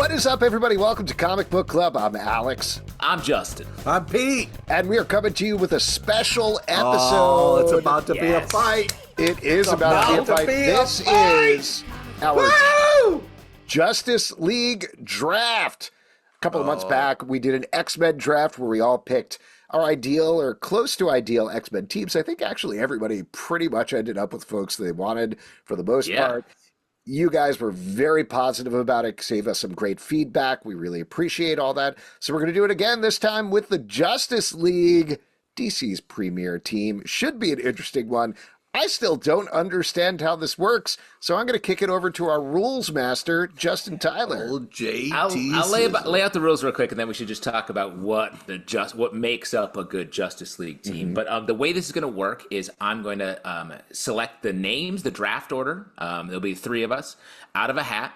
What is up, everybody? Welcome to Comic Book Club. I'm Alex. I'm Justin. I'm Pete. And we are coming to you with a special episode. Oh, it's about to be a fight. It is about to be a fight. This is our Justice League draft. A couple of months back, we did an X-Men draft where we all picked our ideal or close to ideal X-Men teams. I think actually everybody pretty much ended up with folks they wanted for the most part. You guys were very positive about it, gave us some great feedback. We really appreciate all that. So we're going to do it again, this time with the Justice League, DC's premier team. Should be an interesting one. I still don't understand how this works, so I'm going to kick it over to our rules master, Justin Tyler. Old JT. I'll lay out the rules real quick, and then we should just talk about what makes up a good Justice League team. But the way this is going to work is I'm going to select the names, the draft order. There'll be three of us out of a hat.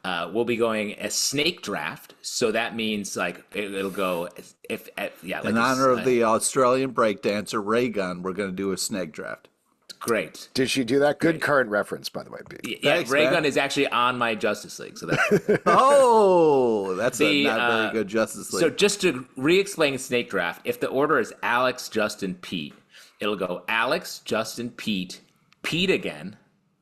We'll be going a snake draft, so that means like it'll go in honor of the Australian breakdancer Ray Gun. We're going to do a snake draft. Great. Did she do that? Good current reference, by the way, Pete. Yeah, Thanks, Ray Gun man. is actually on my Justice League, so that's That's a not very good Justice League. So just to re-explain Snake Draft, if the order is Alex, Justin, Pete, it'll go Alex, Justin, Pete, Pete again,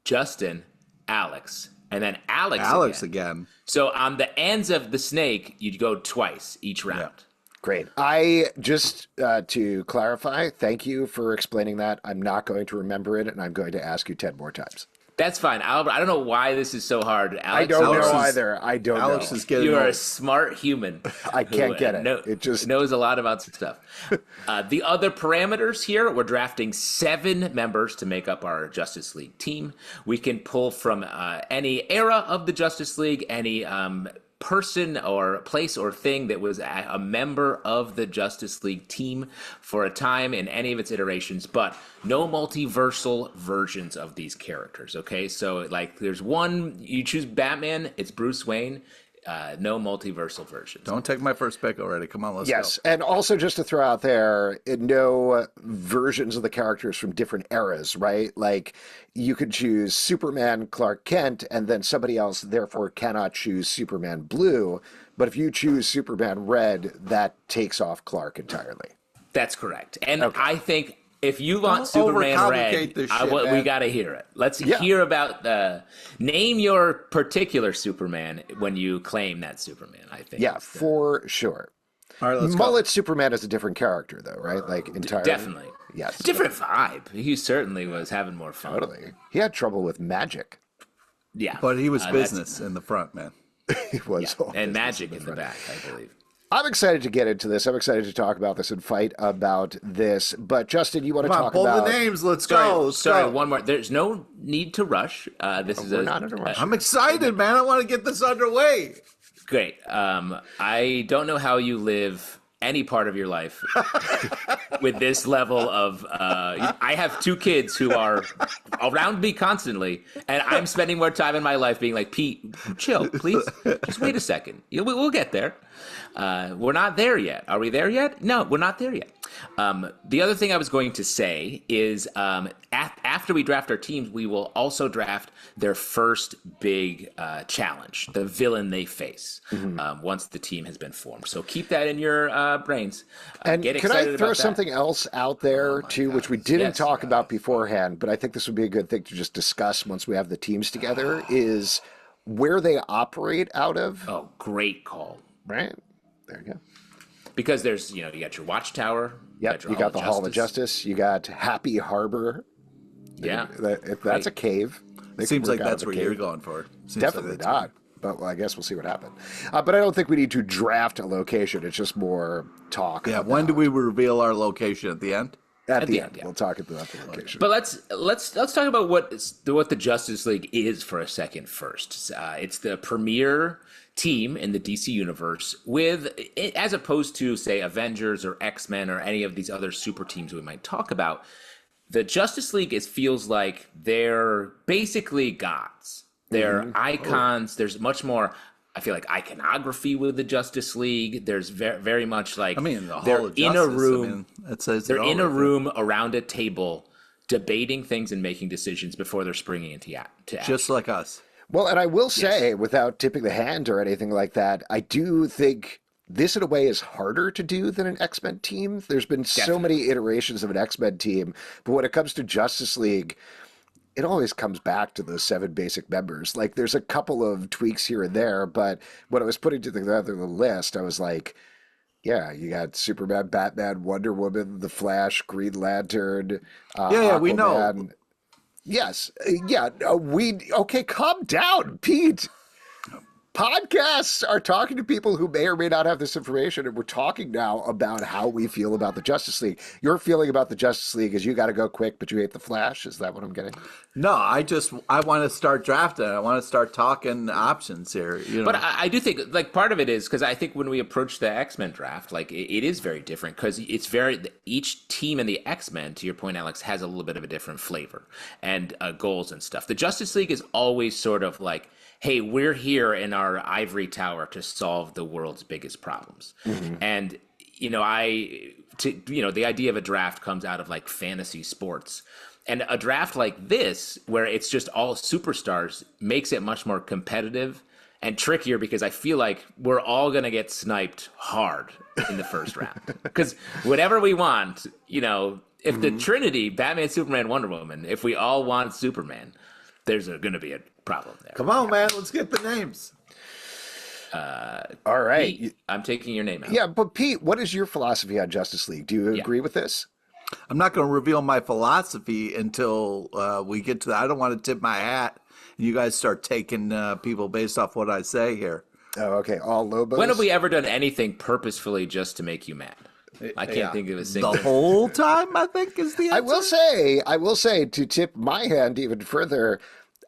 Justin, Alex, and then Alex again. So on the ends of the snake, you'd go twice each round. Yeah. Great. I just, to clarify, thank you for explaining that. I'm not going to remember it, and I'm going to ask you 10 more times. That's fine. I don't know why this is so hard. Alex, I don't know either. I don't know. Alex is getting You are old. a smart human. I can't get it. It just knows a lot about stuff. The other parameters here, we're drafting 7 members to make up our Justice League team. We can pull from any era of the Justice League, any person or place or thing that was a member of the Justice League team for a time in any of its iterations, but no multiversal versions of these characters, okay? So, like, there's one, you choose Batman, it's Bruce Wayne, no multiversal versions. Don't take my first pick already. Come on, let's go. Yes, and also just to throw out there, no versions of the characters from different eras, right? Like, you could choose Superman Clark Kent, and then somebody else therefore cannot choose Superman Blue, but if you choose Superman Red, that takes off Clark entirely. That's correct. And I think if you want Don't Superman Red, overcomplicate this shit, we man. got to hear it. Let's hear about name your particular Superman when you claim that Superman, I think. Yeah, for sure. All right, let's Mullet Superman is a different character, though, right? Like, entirely. Definitely. Yes. Different vibe. He certainly was having more fun. Totally. He had trouble with magic. Yeah. But he was business in the front, man. He was all and business magic in in the the front. back, I believe. I'm excited to get into this. I'm excited to talk about this and fight about this. But Justin, you want to Come on, talk pull about the names. Let's go. Sorry, one more. There's no need to rush. We're not in a rush. I'm excited, man. I want to get this underway. Great. I don't know how you live any part of your life with this level of I have 2 kids who are around me constantly, and I'm spending more time in my life being like, Pete, chill, please. Just wait a second. We'll get there. We're not there yet. Are we there yet? No, we're not there yet. The other thing I was going to say is after we draft our teams, we will also draft their first big challenge, the villain they face, once the team has been formed. So keep that in your brains. And get can I excited throw about that. something else out there, too, which we didn't talk about beforehand, but I think this would be a good thing to just discuss once we have the teams together, is where they operate out of. Oh, great call. Right? There you go. Because there's, you got your Watchtower. Yep, you got the Hall of Justice. You got Happy Harbor. Yeah. If that's a cave. They Seems can like work out that's of a where cave. you're going for. Seems Definitely like that's not. But well, I guess we'll see what happens. But I don't think we need to draft a location. It's just more talk. Yeah, about. when do we reveal our location? At the end? At the end, yeah. we'll talk about the location. But let's talk about what the Justice League is for a second first. It's the premier team in the DC universe as opposed to, say, Avengers or X-Men or any of these other super teams we might talk about. The Justice League feels like they're basically gods. They're icons. There's much more, I feel like, iconography with the Justice League. There's very much like the they're Hall of in Justice, a room. it says They're it all in a right there. room around a table debating things and making decisions before they're springing into action. Just like us. Well, and I will say, without tipping the hand or anything like that, I do think this, in a way, is harder to do than an X-Men team. There's been so many iterations of an X-Men team, but when it comes to Justice League, it always comes back to those 7 basic members. Like, there's a couple of tweaks here and there, but when I was putting together the list, I was like, yeah, you got Superman, Batman, Wonder Woman, The Flash, Green Lantern, Aquaman. We know. Yes. Yeah. Okay, calm down, Pete. Podcasts are talking to people who may or may not have this information, and we're talking now about how we feel about the Justice League. Your feeling about the Justice League is you got to go quick, but you hate the Flash. Is that what I'm getting? No, I want to start drafting. I want to start talking options here. But I do think, like, part of it is because I think when we approach the X-Men draft, like, it is very different because each team in the X-Men, to your point, Alex, has a little bit of a different flavor and goals and stuff. The Justice League is always sort of like, hey, we're here in our ivory tower to solve the world's biggest problems. Mm-hmm. And, the idea of a draft comes out of like fantasy sports. And a draft like this, where it's just all superstars, makes it much more competitive and trickier because I feel like we're all going to get sniped hard in the first round. Because whatever we want, if the Trinity, Batman, Superman, Wonder Woman, if we all want Superman, there's going to be a problem there. Come on, man. Let's get the names. All right. Pete, I'm taking your name out. Yeah, but Pete, what is your philosophy on Justice League? Do you agree with this? I'm not going to reveal my philosophy until we get to that. I don't want to tip my hat and you guys start taking people based off what I say here. Oh, okay. All Lobos? When have we ever done anything purposefully just to make you mad? I can't think of a single. The whole time, I think, is the answer. I will say, to tip my hand even further,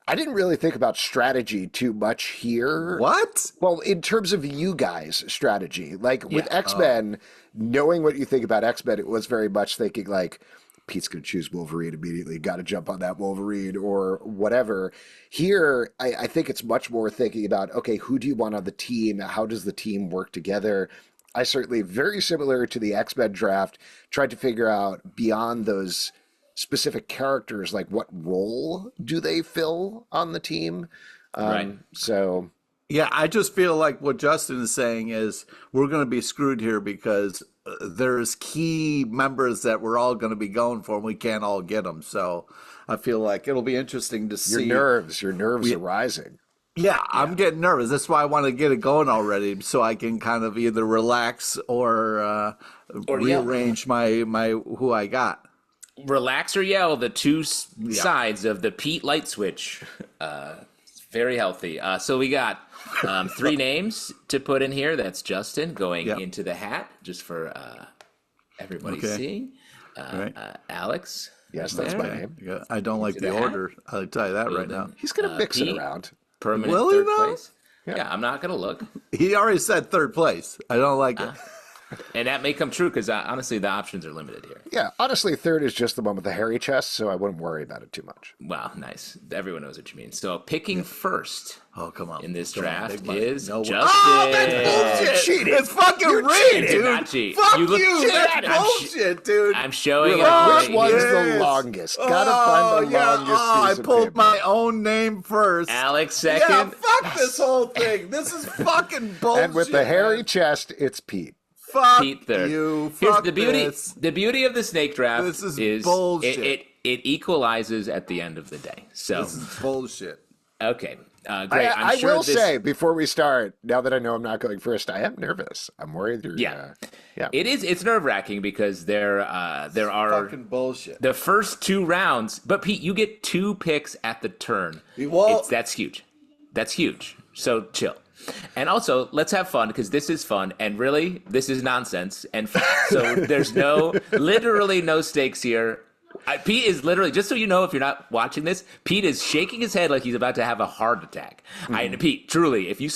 I didn't really think about strategy too much here. What? Well, in terms of you guys' strategy, like with X-Men, knowing what you think about X-Men, it was very much thinking like, Pete's going to choose Wolverine immediately. Got to jump on that Wolverine or whatever. Here, I think it's much more thinking about, okay, who do you want on the team? How does the team work together? I certainly, very similar to the X-Men draft, tried to figure out beyond those specific characters, like what role do they fill on the team? Right. So, yeah, I just feel like what Justin is saying is we're going to be screwed here because there's key members that we're all going to be going for, and we can't all get them. So I feel like it'll be interesting to see. Your nerves are rising. Yeah, I'm getting nervous. That's why I want to get it going already, so I can kind of either relax or rearrange my who I got. Relax or yell, the two sides of the Pete light switch. Very healthy. So we got 3 names to put in here. That's Justin going into the hat, just for everybody seeing. Alex. Yes, that's my name. Yeah, I don't like the order. I'll tell you that right now. He's going to mix it around. Permanent Will third he, place. Yeah, I'm not going to look. He already said third place. I don't like it. And that may come true because honestly, the options are limited here. Yeah, honestly, third is just the one with the hairy chest, so I wouldn't worry about it too much. Wow, nice. Everyone knows what you mean. So picking first come on. in this draft is Justin. Oh, that's bullshit. Cheating. It's fucking rigged, dude. Not cheat. Fuck you. That's bullshit, dude. I'm showing Which one's the longest? Gotta find the longest piece I of pulled paper. my own name first. Alex second. Yeah, fuck this whole thing. This is fucking bullshit. And with the hairy man. chest, it's Pete. Fuck Pete third. you. Here's Fuck the beauty. this. The beauty of the snake draft This is bullshit. It equalizes at the end of the day. So This is bullshit. okay, great. I will say before we start, now that I know I'm not going first, I am nervous. I'm worried. Yeah. It is. It's nerve wracking because there are Fucking bullshit. the first 2 rounds. But Pete, you get 2 picks at the turn. Well, That's huge. That's huge. So chill. And also, let's have fun because this is fun. And really, this is nonsense and fun. So there's literally no stakes here. Pete is literally, just so you know, if you're not watching this, Pete is shaking his head like he's about to have a heart attack. Pete, truly, if you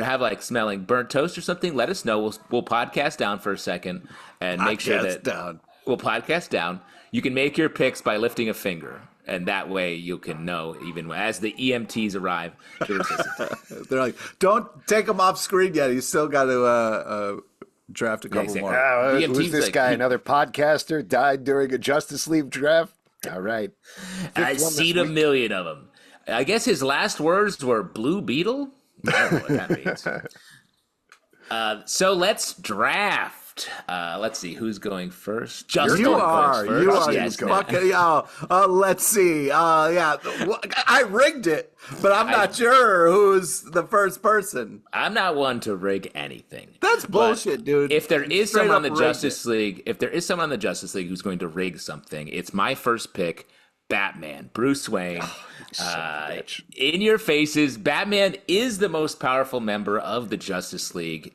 have like smelling burnt toast or something, let us know. We'll podcast down for a second and make sure that we'll podcast down. You can make your picks by lifting a finger. And that way you can know even as the EMTs arrive. They're like, don't take him off screen yet. He's still got to draft a couple more. Who's this guy? Another podcaster died during a Justice League draft? All right. I've seen a million of them. I guess his last words were Blue Beetle. I don't know what that means. So let's draft. Let's see who's going first. Justin You goes are. first. You are. Yes, Fucking, let's see. Yeah, I rigged it, but I'm not sure who's the first person. I'm not one to rig anything. That's bullshit, dude. If there is Straight someone on up the rigged Justice League, if there is someone on the Justice League who's going to rig something, it's my first pick, Batman, Bruce Wayne. In your faces, Batman is the most powerful member of the Justice League,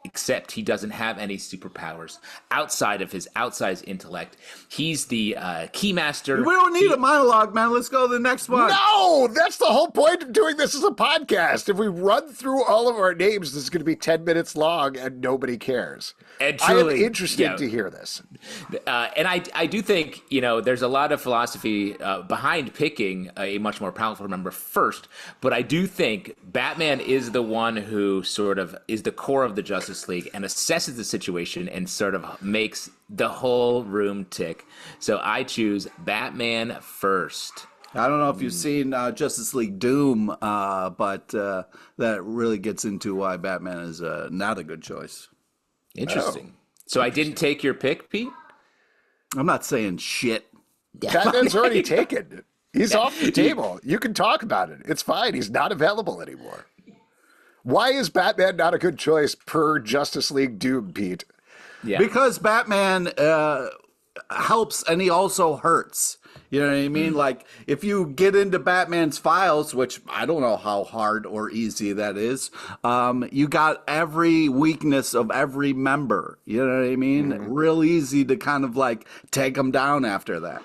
except he doesn't have any superpowers outside of his outsized intellect. He's the keymaster. We don't need a monologue, man. Let's go to the next one. No, that's the whole point of doing this as a podcast. If we run through all of our names, this is going to be 10 minutes long and nobody cares. And truly, I am interested to hear this. And I do think, there's a lot of philosophy behind picking a much more powerful member first, but I do think Batman is the one who sort of is the core of the Justice League and assesses the situation and sort of makes the whole room tick. So I choose Batman first. I don't know if you've seen Justice League Doom, but that really gets into why Batman is not a good choice. Interesting. So I didn't take your pick, Pete? I'm not saying shit. Batman's already taken. He's off the table. You can talk about it. It's fine. He's not available anymore. Why is Batman not a good choice per Justice League Doom, Pete? Yeah. Because Batman helps and he also hurts. You know what I mean? Like, if you get into Batman's files, which I don't know how hard or easy that is, you got every weakness of every member. You know what I mean? Real easy to kind of like take them down after that.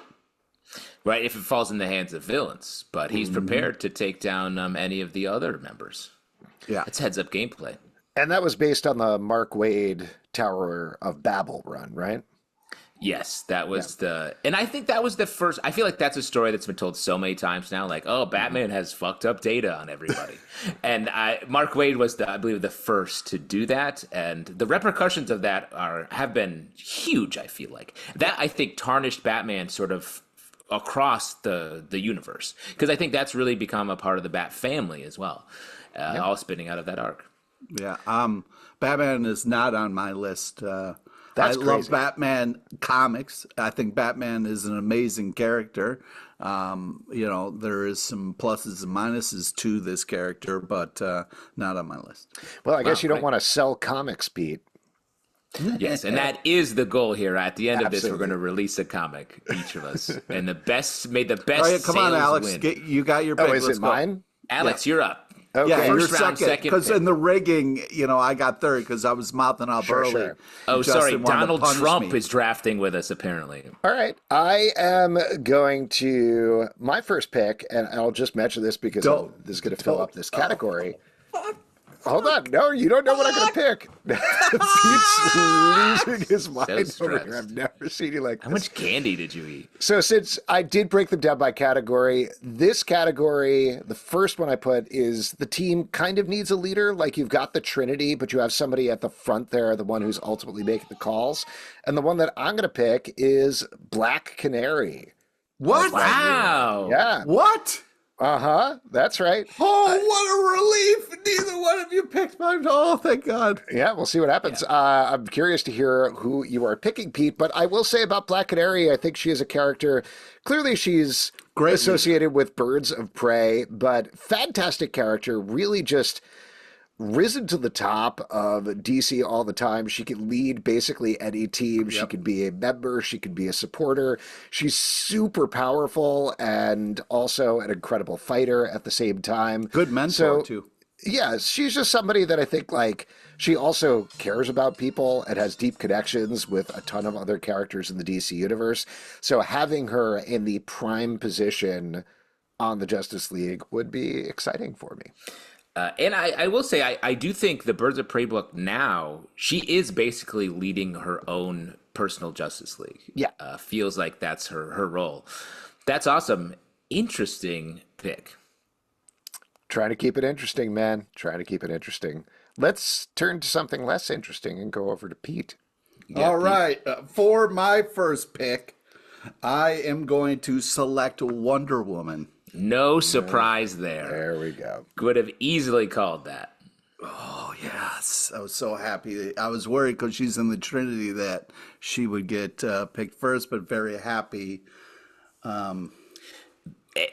Right, if it falls in the hands of villains. But he's prepared to take down any of the other members. Yeah. It's heads-up gameplay. And that was based on the Mark Waid Tower of Babel run, right? Yes, that was and I think that was the first. I feel like that's a story that's been told so many times now. Like, oh, Batman has fucked up data on everybody, and Mark Waid was I believe the first to do that, and the repercussions of that have been huge. I feel like that I think tarnished Batman sort of across the universe, because I think that's really become a part of the Bat family as well, all spinning out of that arc. Yeah, Batman is not on my list. That's I crazy. love Batman comics. I think Batman is an amazing character. There is some pluses and minuses to this character, but not on my list. Well, I guess you don't want to sell comics, Pete. Yes, and that is the goal here. At the end of this, we're Absolutely. going to release a comic, each of us, and the best All right, come on, sales Alex. win. You got your pick. Oh, is Let's it go. mine? Alex, you're up. Okay. Yeah, you're First round, second Because pick. in the rigging, I got third because I was mouthing off early. Sure. Oh, Justin sorry. wanted to Donald punish Trump me. is drafting with us, apparently. All right. I am going to my first pick, and I'll just mention this because this is going to fill up this category. Hold on. No, you don't know what I'm going to pick. Pete's losing his mind over stressed. here. I've never seen you like How this. much candy did you eat? So since I did break them down by category, this category, the first one I put is the team kind of needs a leader. Like you've got the Trinity, but you have somebody at the front there, the one who's ultimately making the calls. And the one that I'm going to pick is Black Canary. What? Wow. Yeah. What? Uh-huh. That's right. Oh, what a relief. Neither one of you picked mine. Oh, thank God. Yeah, we'll see what happens. I'm curious to hear who you are picking, Pete, but I will say about Black Canary, I think she is a character. Clearly, she's Great associated with Birds of Prey, but fantastic character, really just risen to the top of DC all the time. She can lead basically any team. She can be a member. She can be a supporter. She's super powerful and also an incredible fighter at the same time. Good mentor, too. Yeah, she's just somebody that I think like she also cares about people and has deep connections with a ton of other characters in the DC universe. So having her in the prime position on the Justice League would be exciting for me. And I will say, I do think the Birds of Prey book now, she is basically leading her own personal Justice League. Yeah. Feels like that's her role. That's awesome. Interesting pick. Trying to keep it interesting, man. Trying to keep it interesting. Let's turn to something less interesting and go over to Pete. All right. For my first pick, I am going to select Wonder Woman. No surprise there. There we go. Could have easily called that. Oh, yes. I was so happy. I was worried because she's in the Trinity that she would get picked first, but very happy.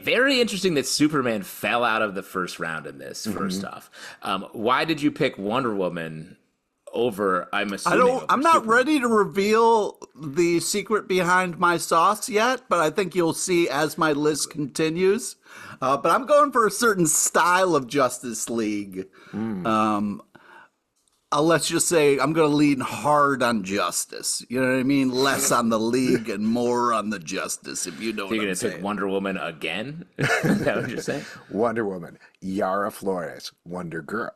Very interesting that Superman fell out of the first round in this, first off. Why did you pick Wonder Woman over, I'm assuming, I'm not Superman? ready to reveal the secret behind my sauce yet, but I think you'll see as my list continues. But I'm going for a certain style of Justice League. Let's just say I'm going to lean hard on justice. You know what I mean? Less on the League and more on the justice, if you know what You're I'm going to saying. pick Wonder Woman again? Is that what you're saying? Wonder Woman, Yara Flores, Wonder Girl.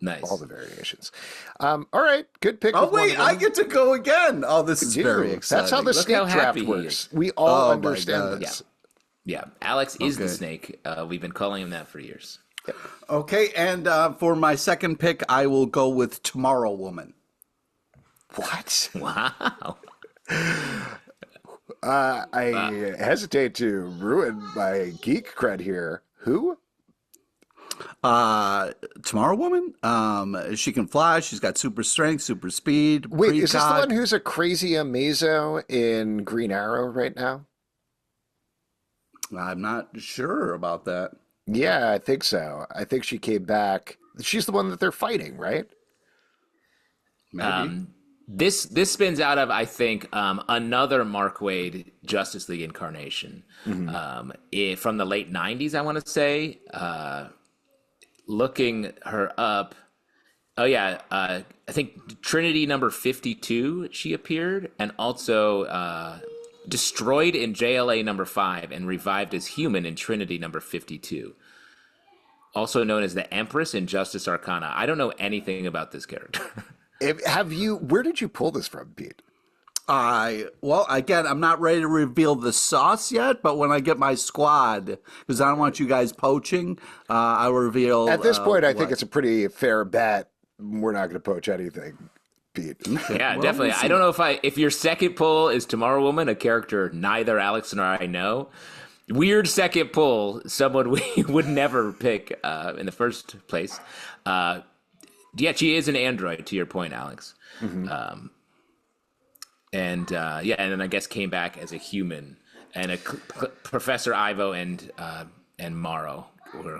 Nice. All the variations. All right, good pick. Oh, with wait, Wonder I Woman. get to go again. Oh, this is You. very exciting. That's how the Look snake how draft happy he works. is. We all Oh, my understand God. this. Yeah, Alex is the Okay. snake. We've been calling him that for years. Okay, and for my second pick, I will go with Tomorrow Woman. What? Wow. I hesitate to ruin my geek cred here. Who? Tomorrow Woman. She can fly. She's got super strength, super speed. Wait, is this the precog. one who's a crazy Amazo in Green Arrow right now? I'm not sure about that. Yeah, I think so. I think she came back. She's the one that they're fighting, right? Maybe. This spins out of, I think, another Mark Waid Justice League incarnation from the late 90s, I want to say. Looking her up. Oh, yeah. I think Trinity number 52, she appeared, and also destroyed in JLA number 5 and revived as human in Trinity number 52. Also known as the Empress in Justice Arcana. I don't know anything about this character. Where did you pull this from, Pete? Well, again, I'm not ready to reveal the sauce yet, but when I get my squad, because I don't want you guys poaching, I'll reveal. At this point, I think what. it's a pretty fair bet. We're not going to poach anything, Pete. Yeah, Well, definitely. we'll see. I don't know if your second pull is Tomorrow Woman, a character neither Alex nor I know. Weird second pull, someone we would never pick in the first place. Yeah, she is an android, to your point, Alex. And then I guess came back as a human, and Professor Ivo and Morrow.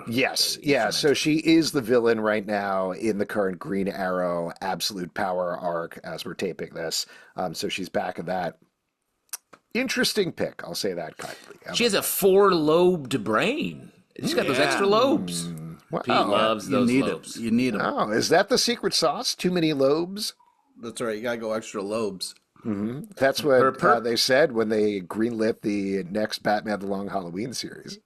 Yes, yeah. So she is the villain right now in the current Green Arrow Absolute Power arc as we're taping this. So she's back in that. Interesting pick, I'll say that kindly. She has a 4-lobed brain. She's got those extra lobes. Wow. Pete loves You those need lobes. them. You need them. Oh, is that the secret sauce? Too many lobes? That's right. You gotta go extra lobes. That's what Her they said when they greenlit the next Batman the Long Halloween series.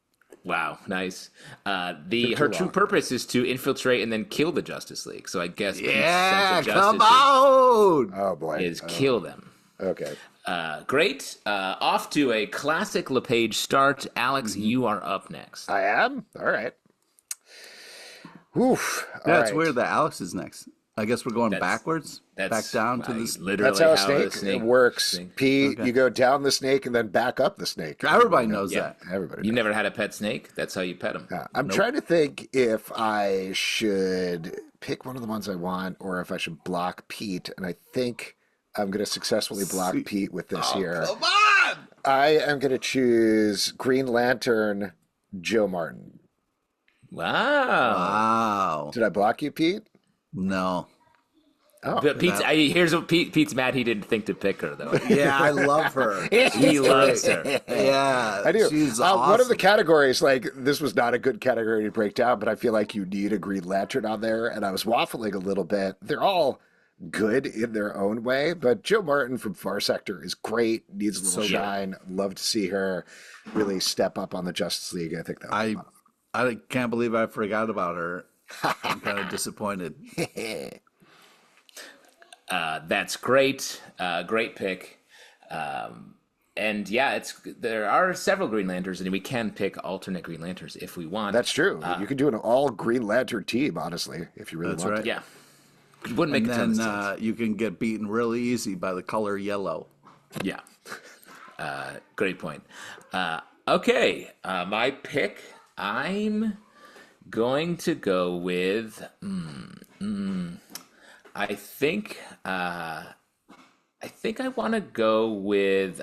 Wow, nice. Her too true long. purpose is to infiltrate and then kill the Justice League. So I guess Pete's Yeah, sense of come justice on. Oh boy. is kill them. Okay. Great. Off to a classic LePage start. Alex, you are up next. I am? All right. Oof. All Yeah, it's right. weird that Alex is next. I guess we're going That's- backwards, That's back down to wow, this. literally That's how a the snake works. thing. Pete, you go down the snake and then back up the snake. Everybody knows Yeah. that. Everybody You knows. never had a pet snake? That's how you pet them. I'm trying to think if I should pick one of the ones I want or if I should block Pete. And I think I'm going to successfully block Pete with this here. Come on! I am going to choose Green Lantern Joe Martin. Wow. Wow. Did I block you, Pete? No. Oh, But here's what Pete's mad he didn't think to pick her, though. Yeah, I love her. He loves her. Yeah, I do. She's One of awesome. the categories, like this was not a good category to break down, but I feel like you need a Green Lantern on there, and I was waffling a little bit. They're all good in their own way, but Joe Martin from Far Sector is great. Needs a little So good. shine. Love to see her really step up on the Justice League. I think that. I can't believe I forgot about her. I'm kind of disappointed. That's great. Great pick. And yeah, there are several Green Lanterns, and we can pick alternate Green Lanterns if we want. That's true. You could do an all Green Lantern team, honestly, if you really That's want right. to. Yeah. Wouldn't make And a ton then of sense. you can get beaten really easy by the color yellow. Yeah. Great point. Okay, my pick. I'm going to go with. I think. I think I want to go with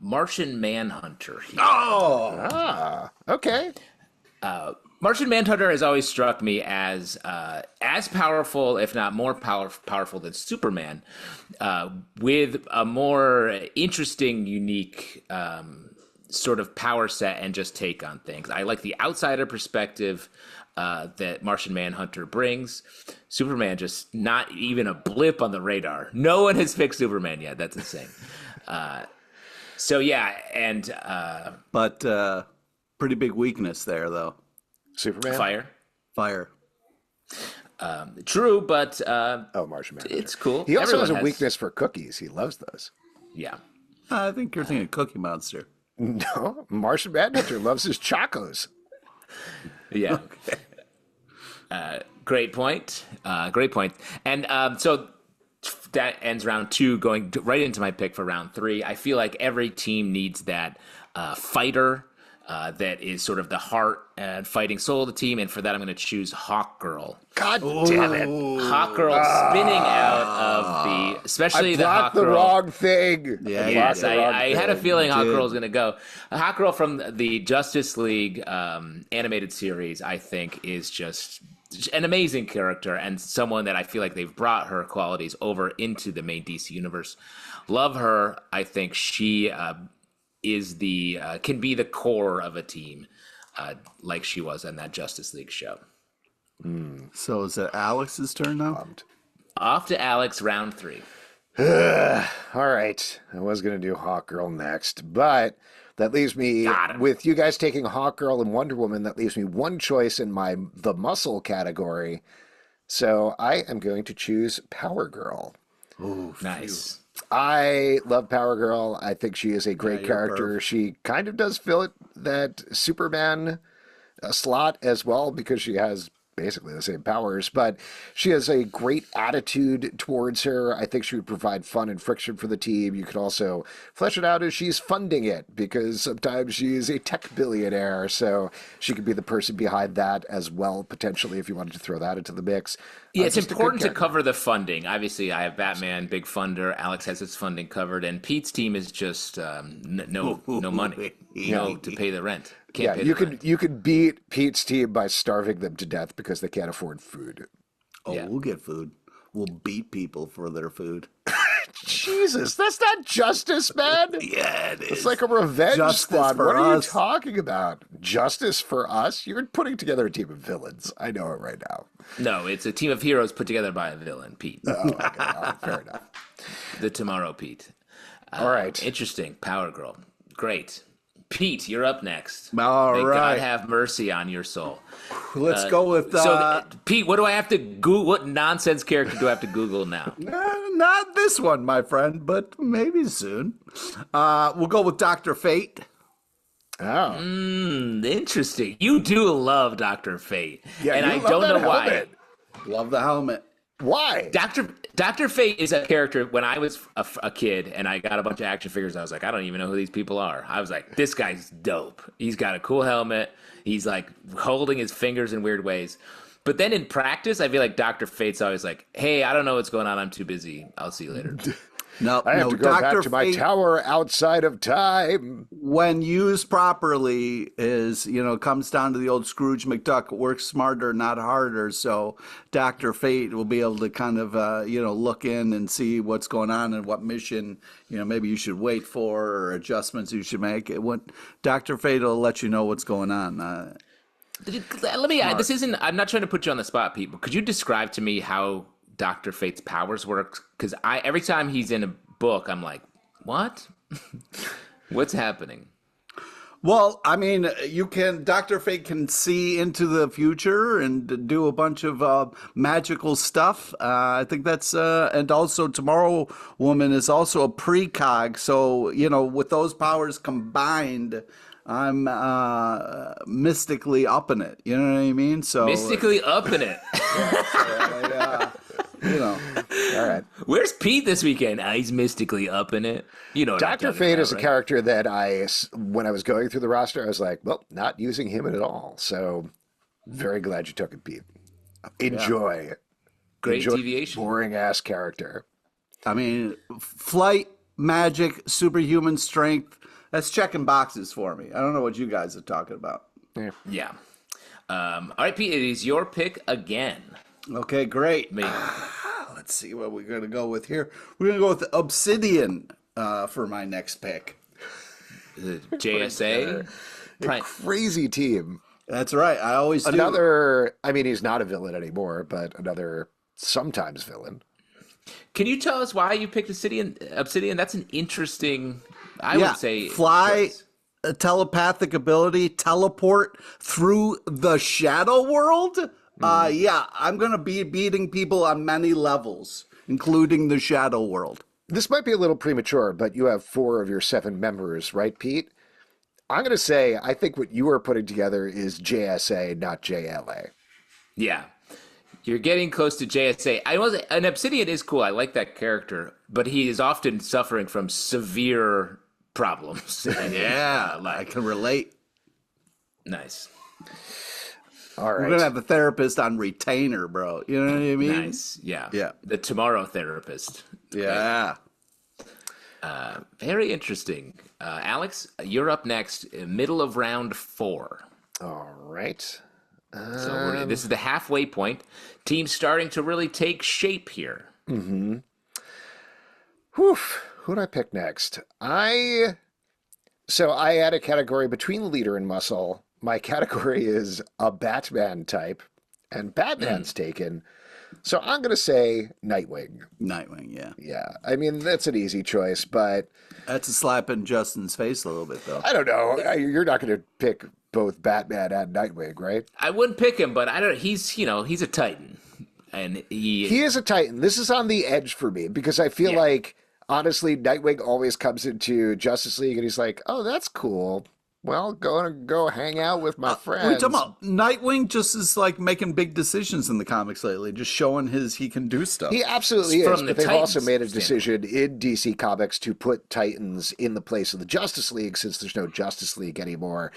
Martian Manhunter here. Oh, Okay. Martian Manhunter has always struck me as powerful, if not more powerful than Superman, with a more interesting, unique sort of power set and just take on things. I like the outsider perspective that Martian Manhunter brings. Superman just not even a blip on the radar. No one has picked Superman yet. That's insane. So yeah, and but pretty big weakness there, though. Superman? Fire. True, but Martian Manhunter. it's cool. He also Everyone has a weakness for cookies. He loves those. Yeah. I think you're thinking Cookie Monster. No, Martian Manhunter loves his chacos. Yeah. Great point. Great point. And so that ends round 2, going right into my pick for round 3. I feel like every team needs that fighter that is sort of the heart and fighting soul of the team. And for that, I'm going to choose Hawk Girl. God damn it. Hawk Girl spinning out of the, especially the Hawk the Girl. wrong thing. Yeah, Yes, I had a feeling Hawk did. Girl was going to go. Hawk Girl from the Justice League animated series, I think, is just an amazing character and someone that I feel like they've brought her qualities over into the main DC universe. Love her. I think she is can be the core of a team like she was in that Justice League show. So is it Alex's turn now? Off to Alex, round 3. All right. I was going to do Hawk Girl next, but that leaves me, with you guys taking Hawk Girl and Wonder Woman, that leaves me one choice in the muscle category. So I am going to choose Power Girl. Ooh, Nice. I love Power Girl. I think she is a great you're character. perfect. She kind of does fill that Superman slot as well because she has basically the same powers, but she has a great attitude towards her. I think she would provide fun and friction for the team. You could also flesh it out as she's funding it because sometimes she is a tech billionaire, so she could be the person behind that as well, potentially, if you wanted to throw that into the mix. Yeah, it's Just a good important to character. cover the funding. Obviously, I have Batman, big funder. Alex has his funding covered, and Pete's team is just no money, to pay the rent. Can't pay the rent. You could beat Pete's team by starving them to death because they can't afford food. Oh, Yeah. we'll get food. We'll beat people for their food. Jesus, that's not justice, man. Yeah, it is. It's like a revenge Justice squad. for What are you us. talking about? Justice for us? You're putting together a team of villains. I know it right now. No, it's a team of heroes put together by a villain, Pete. Oh, okay. All right, fair enough. The Tomorrow Pete. All right. Interesting. Power Girl. Great. Pete, you're up next. All May right. God have mercy on your soul. Let's go with Pete, what do I have to Google? What nonsense character do I have to Google now? not this one, my friend, but maybe soon. We'll go with Dr. Fate. Oh. Interesting. You do love Dr. Fate. Yeah, and you I love don't that know why. helmet. Love the helmet. Why? Dr. Fate is a character. When I was a kid and I got a bunch of action figures, I was like, I don't even know who these people are. I was like, this guy's dope. He's got a cool helmet. He's like holding his fingers in weird ways. But then in practice, I feel like Dr. Fate's always like, hey, I don't know what's going on. I'm too busy. I'll see you later. No, I have to go Dr. back to my Fate, tower outside of time. when used properly, comes down to the old Scrooge McDuck, works smarter, not harder. So Dr. Fate will be able to kind of, look in and see what's going on and what mission, maybe you should wait for or adjustments you should make. Dr. Fate will let you know what's going on. Let me. I'm not trying to put you on the spot, Pete, but could you describe to me how Dr. Fate's powers work? Because every time he's in a book, I'm like, what? What's happening? Well, I mean, Dr. Fate can see into the future and do a bunch of magical stuff. I think that's, and also Tomorrow Woman is also a precog. So, with those powers combined, I'm mystically up in it. You know what I mean? So Mystically up in it. You know. All right. Where's Pete this weekend? He's mystically up in it. You know what I'm Dr. talking Fate about, is a right? character that when I was going through the roster, I was like, well, not using him at all. So very glad you took it, Pete. Enjoy. Great Enjoy deviation. boring ass character. I mean, flight, magic, superhuman strength. That's checking boxes for me. I don't know what you guys are talking about. Yeah. All right, Pete, it is your pick again. Okay, great. Me. Let's see what we're going to go with here. We're going to go with Obsidian for my next pick. The JSA. Crazy team. That's right. I always do. Another, I mean, he's not a villain anymore, but another sometimes villain. Can you tell us why you picked Obsidian? That's an interesting, I would say. Fly, choice. a telepathic ability, teleport through the shadow world. Yeah, I'm going to be beating people on many levels, including the shadow world. This might be a little premature, but you have 4 of your 7 members, right, Pete? I'm going to say I think what you are putting together is JSA, not JLA. Yeah. You're getting close to JSA. An Obsidian is cool. I like that character, but he is often suffering from severe problems. Yeah, I can relate. Nice. All right. We're going to have a therapist on retainer, bro. You know what I mean? Nice. Yeah. Yeah. The tomorrow therapist. Yeah. Very interesting. Alex, you're up next, middle of round 4. All right. So this is the halfway point. Team starting to really take shape here. Mm-hmm. Whew. Who do I pick next? I add a category between leader and muscle. My category is a Batman type, and Batman's taken. So I'm going to say Nightwing. Nightwing, yeah. Yeah. I mean, that's an easy choice, but That's a slap in Justin's face a little bit, though. I don't know. You're not going to pick both Batman and Nightwing, right? I wouldn't pick him, but I don't. He's a Titan, and He is a Titan. This is on the edge for me because I feel like, honestly, Nightwing always comes into Justice League and he's like, oh, that's cool. Well, go hang out with my friends. We're talking about Nightwing just is like making big decisions in the comics lately, just showing he can do stuff. He absolutely is, From the but they've also Titans made a decision in DC Comics to put Titans in the place of the Justice League since there's no Justice League anymore.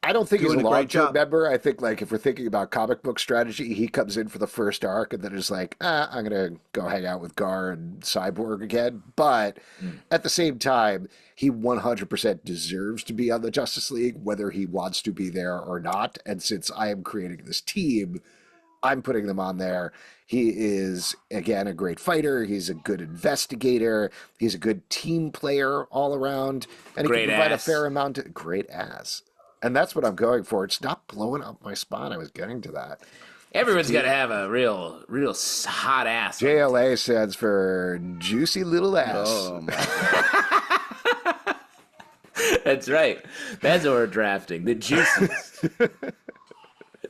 I don't think he's a Doing a great long-term job. member. I think, like, if we're thinking about comic book strategy, he comes in for the first arc and then is like, I'm going to go hang out with Gar and Cyborg again. But at the same time, he 100% deserves to be on the Justice League, whether he wants to be there or not. And since I am creating this team, I'm putting them on there. He is, again, a great fighter. He's a good investigator. He's a good team player all around. And he Great can provide ass. a fair amount of great ass. And that's what I'm going for. It's not blowing up my spot. I was getting to that. Everyone's got to have a real hot ass. JLA stands for juicy little ass. Oh, my. That's right. That's what we're drafting. The juices.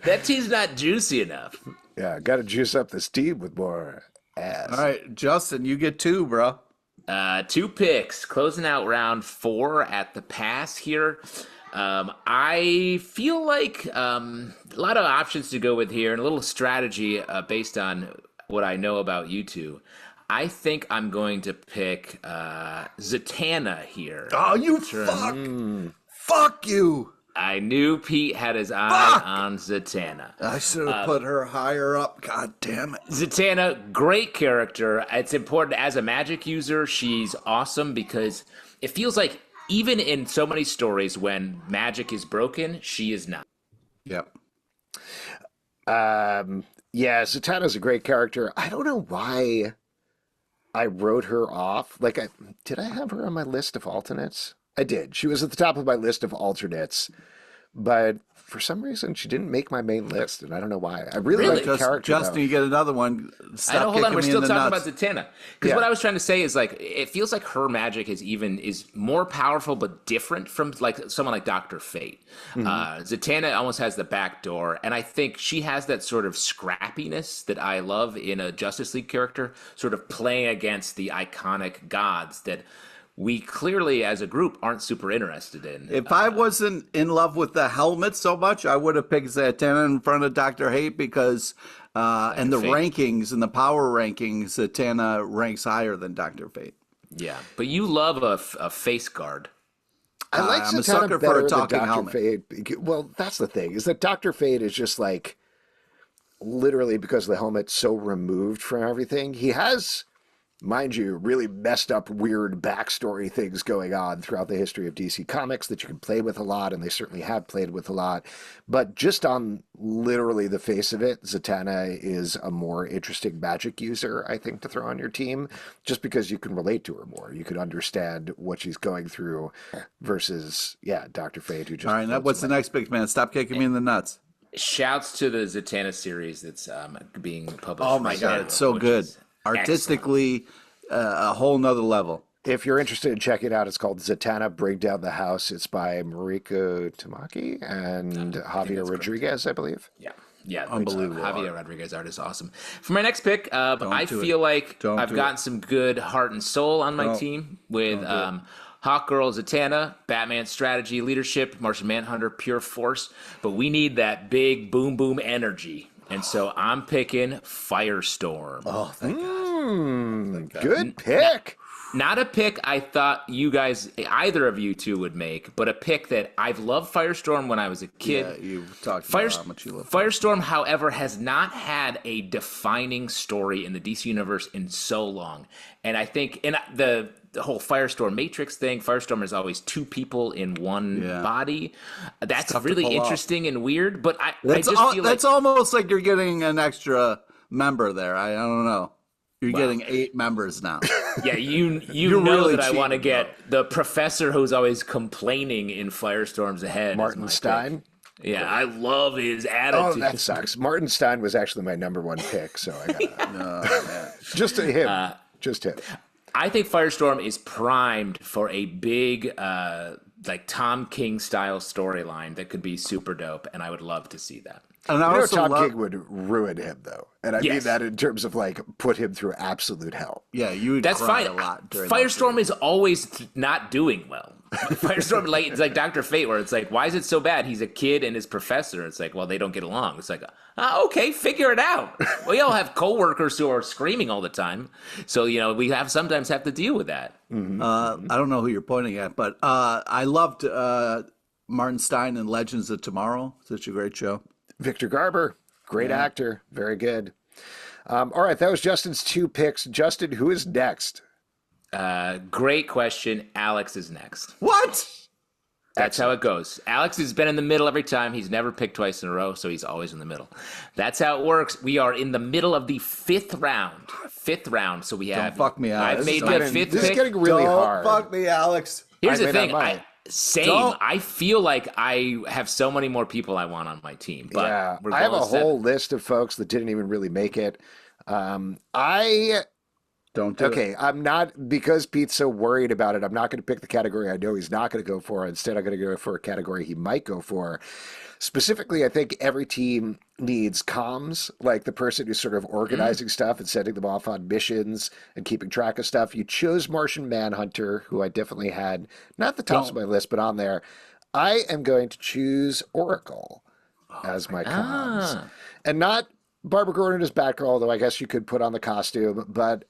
That team's not juicy enough. Yeah, got to juice up this team with more ass. All right, Justin, you get 2, bro. 2 picks, closing out round 4 at the pass here. I feel like a lot of options to go with here and a little strategy based on what I know about you two. I think I'm going to pick Zatanna here. Oh, you fuck. Fuck you. I knew Pete had his eye on Zatanna. I should have put her higher up. God damn it. Zatanna, great character. It's important as a magic user. She's awesome because it feels like even in so many stories when magic is broken, she is not. Yep. Yeah, Zatanna's a great character. I don't know why I wrote her off. Like, did I have her on my list of alternates? I did. She was at the top of my list of alternates, but for some reason she didn't make my main list, and I don't know why. I really like the character. Justin, though. you get another one. Stop I know. Hold on, kicking we're me still in the talking nuts. about Zatanna because Yeah. what I was trying to say is like it feels like her magic is more powerful but different from like someone like Dr. Fate. Zatanna almost has the back door, and I think she has that sort of scrappiness that I love in a Justice League character, sort of playing against the iconic gods that we clearly, as a group, aren't super interested in. If I wasn't in love with the helmet so much, I would have picked Zatanna in front of Dr. Hate because, and the Fate. rankings and the power rankings, Zatanna ranks higher than Dr. Fate. Yeah, but you love a face guard. I like I'm a Zatanna sucker for better a than talking Dr. helmet. Fate. Well, that's the thing, is that Dr. Fate is just like, literally because the helmet's so removed from everything. He has, mind you, really messed up, weird backstory things going on throughout the history of DC Comics that you can play with a lot, and they certainly have played with a lot. But just on literally the face of it, Zatanna is a more interesting magic user, I think, to throw on your team, just because you can relate to her more. You can understand what she's going through versus, Dr. Fate, who just... All right, now what's the next pick, man? Stop kicking me in the nuts. Shouts to the Zatanna series that's being published. Oh, my right God, now, it's so which good. is Artistically, a whole nother level. If you're interested in checking it out, it's called Zatanna Bring Down the House. It's by Mariko Tamaki and Javier Rodriguez, I believe. Yeah, Unbelievable Javier Rodriguez art is awesome. For my next pick, I feel like I've gotten some good heart and soul on my team with Hawk Girl, Zatanna, Batman strategy, leadership, Martian Manhunter, pure force. But we need that big boom boom energy. And so I'm picking Firestorm. Oh, thank God. Good pick. Not a pick I thought you guys, either of you two, would make, but a pick that I've loved Firestorm when I was a kid. Yeah, you talked about how much you love Firestorm, however, has not had a defining story in the DC universe in so long. And I think in the whole Firestorm Matrix thing, Firestorm is always two people in one body. That's really interesting and weird, but I just feel like... That's almost like you're getting an extra member there. I don't know. You're getting 8 members now. Yeah, you know really that I want to cheating, get the professor who's always complaining in Firestorm's ahead. Martin Stein. Yeah, I love his attitude. Oh, that sucks. Martin Stein was actually my number one pick, so I got just him. Just him. I think Firestorm is primed for a big, like Tom King style storyline that could be super dope, and I would love to see that. And I also Tom King would ruin him, though. And I mean Yes. that in terms of, like, put him through absolute hell. Yeah, you would That's cry fine. a lot during Firestorm is always not doing well. Firestorm, like, it's like Dr. Fate, where it's like, why is it so bad? He's a kid and his professor. It's like, well, they don't get along. It's like, okay, figure it out. We all have coworkers who are screaming all the time, so we sometimes have to deal with that. I don't know who you're pointing at, but I loved Martin Stein and Legends of Tomorrow. Such a great show. Victor Garber, great actor. Very good. All right, that was Justin's 2 picks. Justin, who is next? Great question. Alex is next. What? That's how it goes. Alex has been in the middle every time. He's never picked twice in a row, so he's always in the middle. That's how it works. We are in the middle of the 5th round. 5th round. So we have. Don't fuck me, Alex. I've made my 5th pick. This is getting really hard. Don't fuck me, Alex. Here's I the mean, thing. I might. Same. I feel like I have so many more people I want on my team. But Yeah, we're I have a going whole list of folks that didn't even really make it. Don't do it. Okay, I'm not, because Pete's so worried about it, I'm not going to pick the category I know he's not going to go for. Instead, I'm going to go for a category he might go for. Specifically, I think every team needs comms, like the person who's sort of organizing stuff and sending them off on missions and keeping track of stuff. You chose Martian Manhunter, who I definitely had, not at the top of my list, but on there. I am going to choose Oracle as my comms. And not Barbara Gordon as Batgirl, although I guess you could put on the costume, but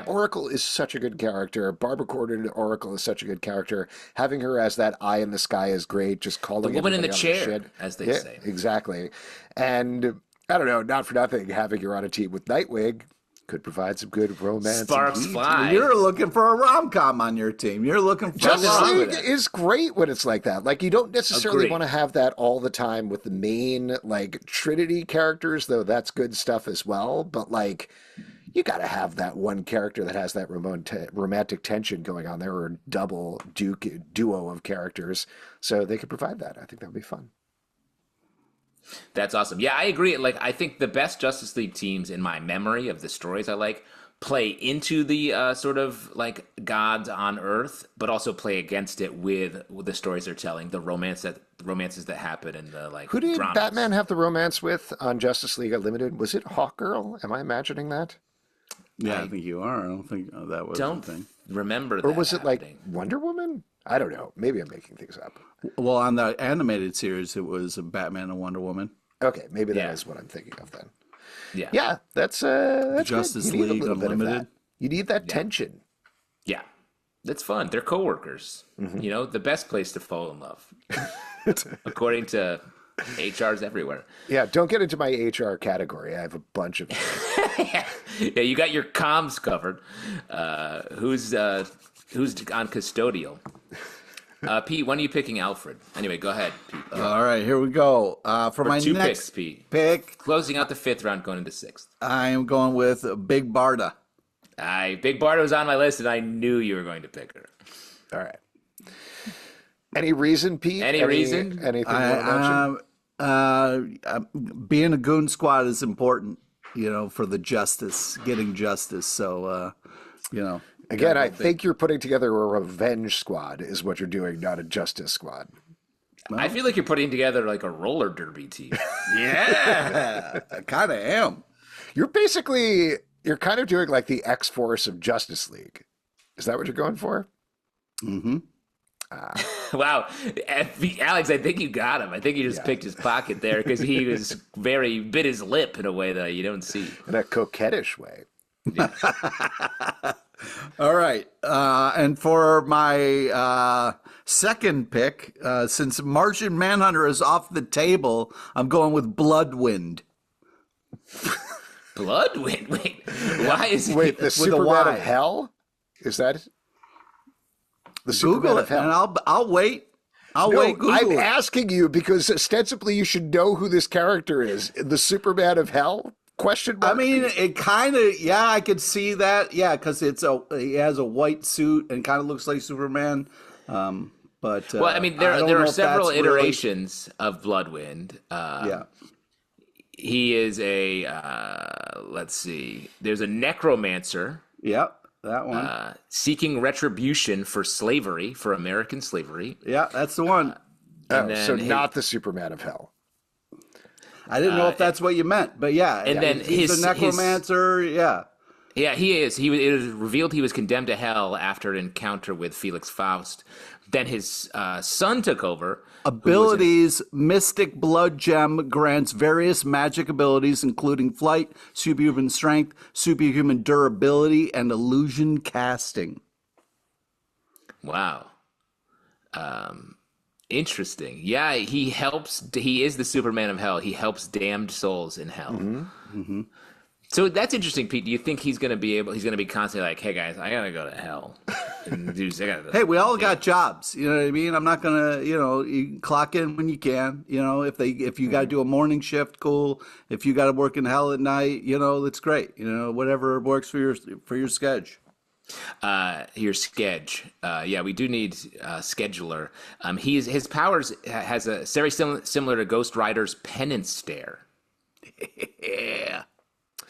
Oracle is such a good character. Barbara Gordon Oracle is such a good character. Having her as that eye in the sky is great. Just calling the woman in the everybody on chair, shit. as they say. Exactly. And I don't know, not for nothing, having her on a team with Nightwing could provide some good romance. Sparks indeed. fly. You're looking for a rom-com on your team. You're looking for Justice a League is great when it's like that. Like, you don't necessarily Agreed. want to have that all the time with the main, like, Trinity characters, though that's good stuff as well. But, like, you got to have that one character that has that romantic tension going on there, or a double duo of characters. So they could provide that. I think that would be fun. That's awesome. Yeah, I agree. Like, I think the best Justice League teams in my memory of the stories I like play into the sort of like gods on Earth, but also play against it with the stories they're telling, the romances that happen, and the like. Who did dramas. Batman have the romance with on Justice League Unlimited? Was it Hawkgirl? Am I imagining that? Yeah, I think you are. I don't think that was Don't the thing. remember that. Or was it like happening. Wonder Woman? I don't know. Maybe I'm making things up. Well, on the animated series, it was Batman and Wonder Woman. Okay, maybe that Yeah. is what I'm thinking of then. Yeah. Yeah, that's good. Justice You need a League little bit of Unlimited. that. You need that tension. Yeah. That's fun. They're coworkers. You know, the best place to fall in love, according to HRs everywhere. Yeah, don't get into my HR category. I have a bunch of them. Yeah, you got your comms covered. Who's on custodial? Pete, when are you picking Alfred? Anyway, go ahead, Pete. All right, here we go. For my Two next picks, Pete. pick, Closing out the 5th round, going into 6th. I am going with Big Barda. Big Barda was on my list, and I knew you were going to pick her. All right. Any reason, Pete? Any reason? Anything you want to mention? Being a goon squad is important, for the getting justice. So, Again, I think you're putting together a revenge squad is what you're doing, not a justice squad. I feel like you're putting together like a roller derby team. yeah, I kind of am. You're kind of doing like the X-Force of Justice League. Is that what you're going for? Mm-hmm. Wow. Alex, I think you got him. I think you just picked his pocket there because he was bit his lip in a way that you don't see. In a coquettish way. All right. And for my second pick, since Martian Manhunter is off the table, I'm going with Bloodwind. Bloodwind? Wait, why is he? Wait, the with a Superman Y. of Hell? Is that the Google Superman it, of Hell? and I'll wait. I'll No, wait. Google I'm it. asking you because ostensibly you should know who this character is. The Superman of Hell? Question mark. I mean, it kind of, I could see that. Yeah, because he has a white suit and kind of looks like Superman. But Well, I mean, I don't there know are if several that's really- iterations of Bloodwind. Yeah. He is let's see. There's a necromancer Yep. That one. seeking retribution for slavery, for American slavery. Yeah, that's the one. so then not the Superman of Hell. I didn't know if that's what you meant, but yeah. and then he's a necromancer. Yeah. Yeah, he is. It was revealed he was condemned to hell after an encounter with Felix Faust. Then his son took over. Abilities: Mystic Blood Gem grants various magic abilities, including flight, superhuman strength, superhuman durability, and illusion casting. Wow. Interesting. Yeah, he helps. He is the Superman of Hell. He helps damned souls in hell. Mm-hmm. So that's interesting, Pete. Do you think he's going to be constantly like, hey guys, I got to go to hell. And dudes, Hey, we all got jobs. You know what I mean? I'm not gonna, you can clock in when you can. If you got to do a morning shift, cool. If you got to work in hell at night, that's great. Whatever works for your schedule. Your sketch. Yeah, we do need scheduler. His powers has a very similar to Ghost Rider's penance stare. Yeah.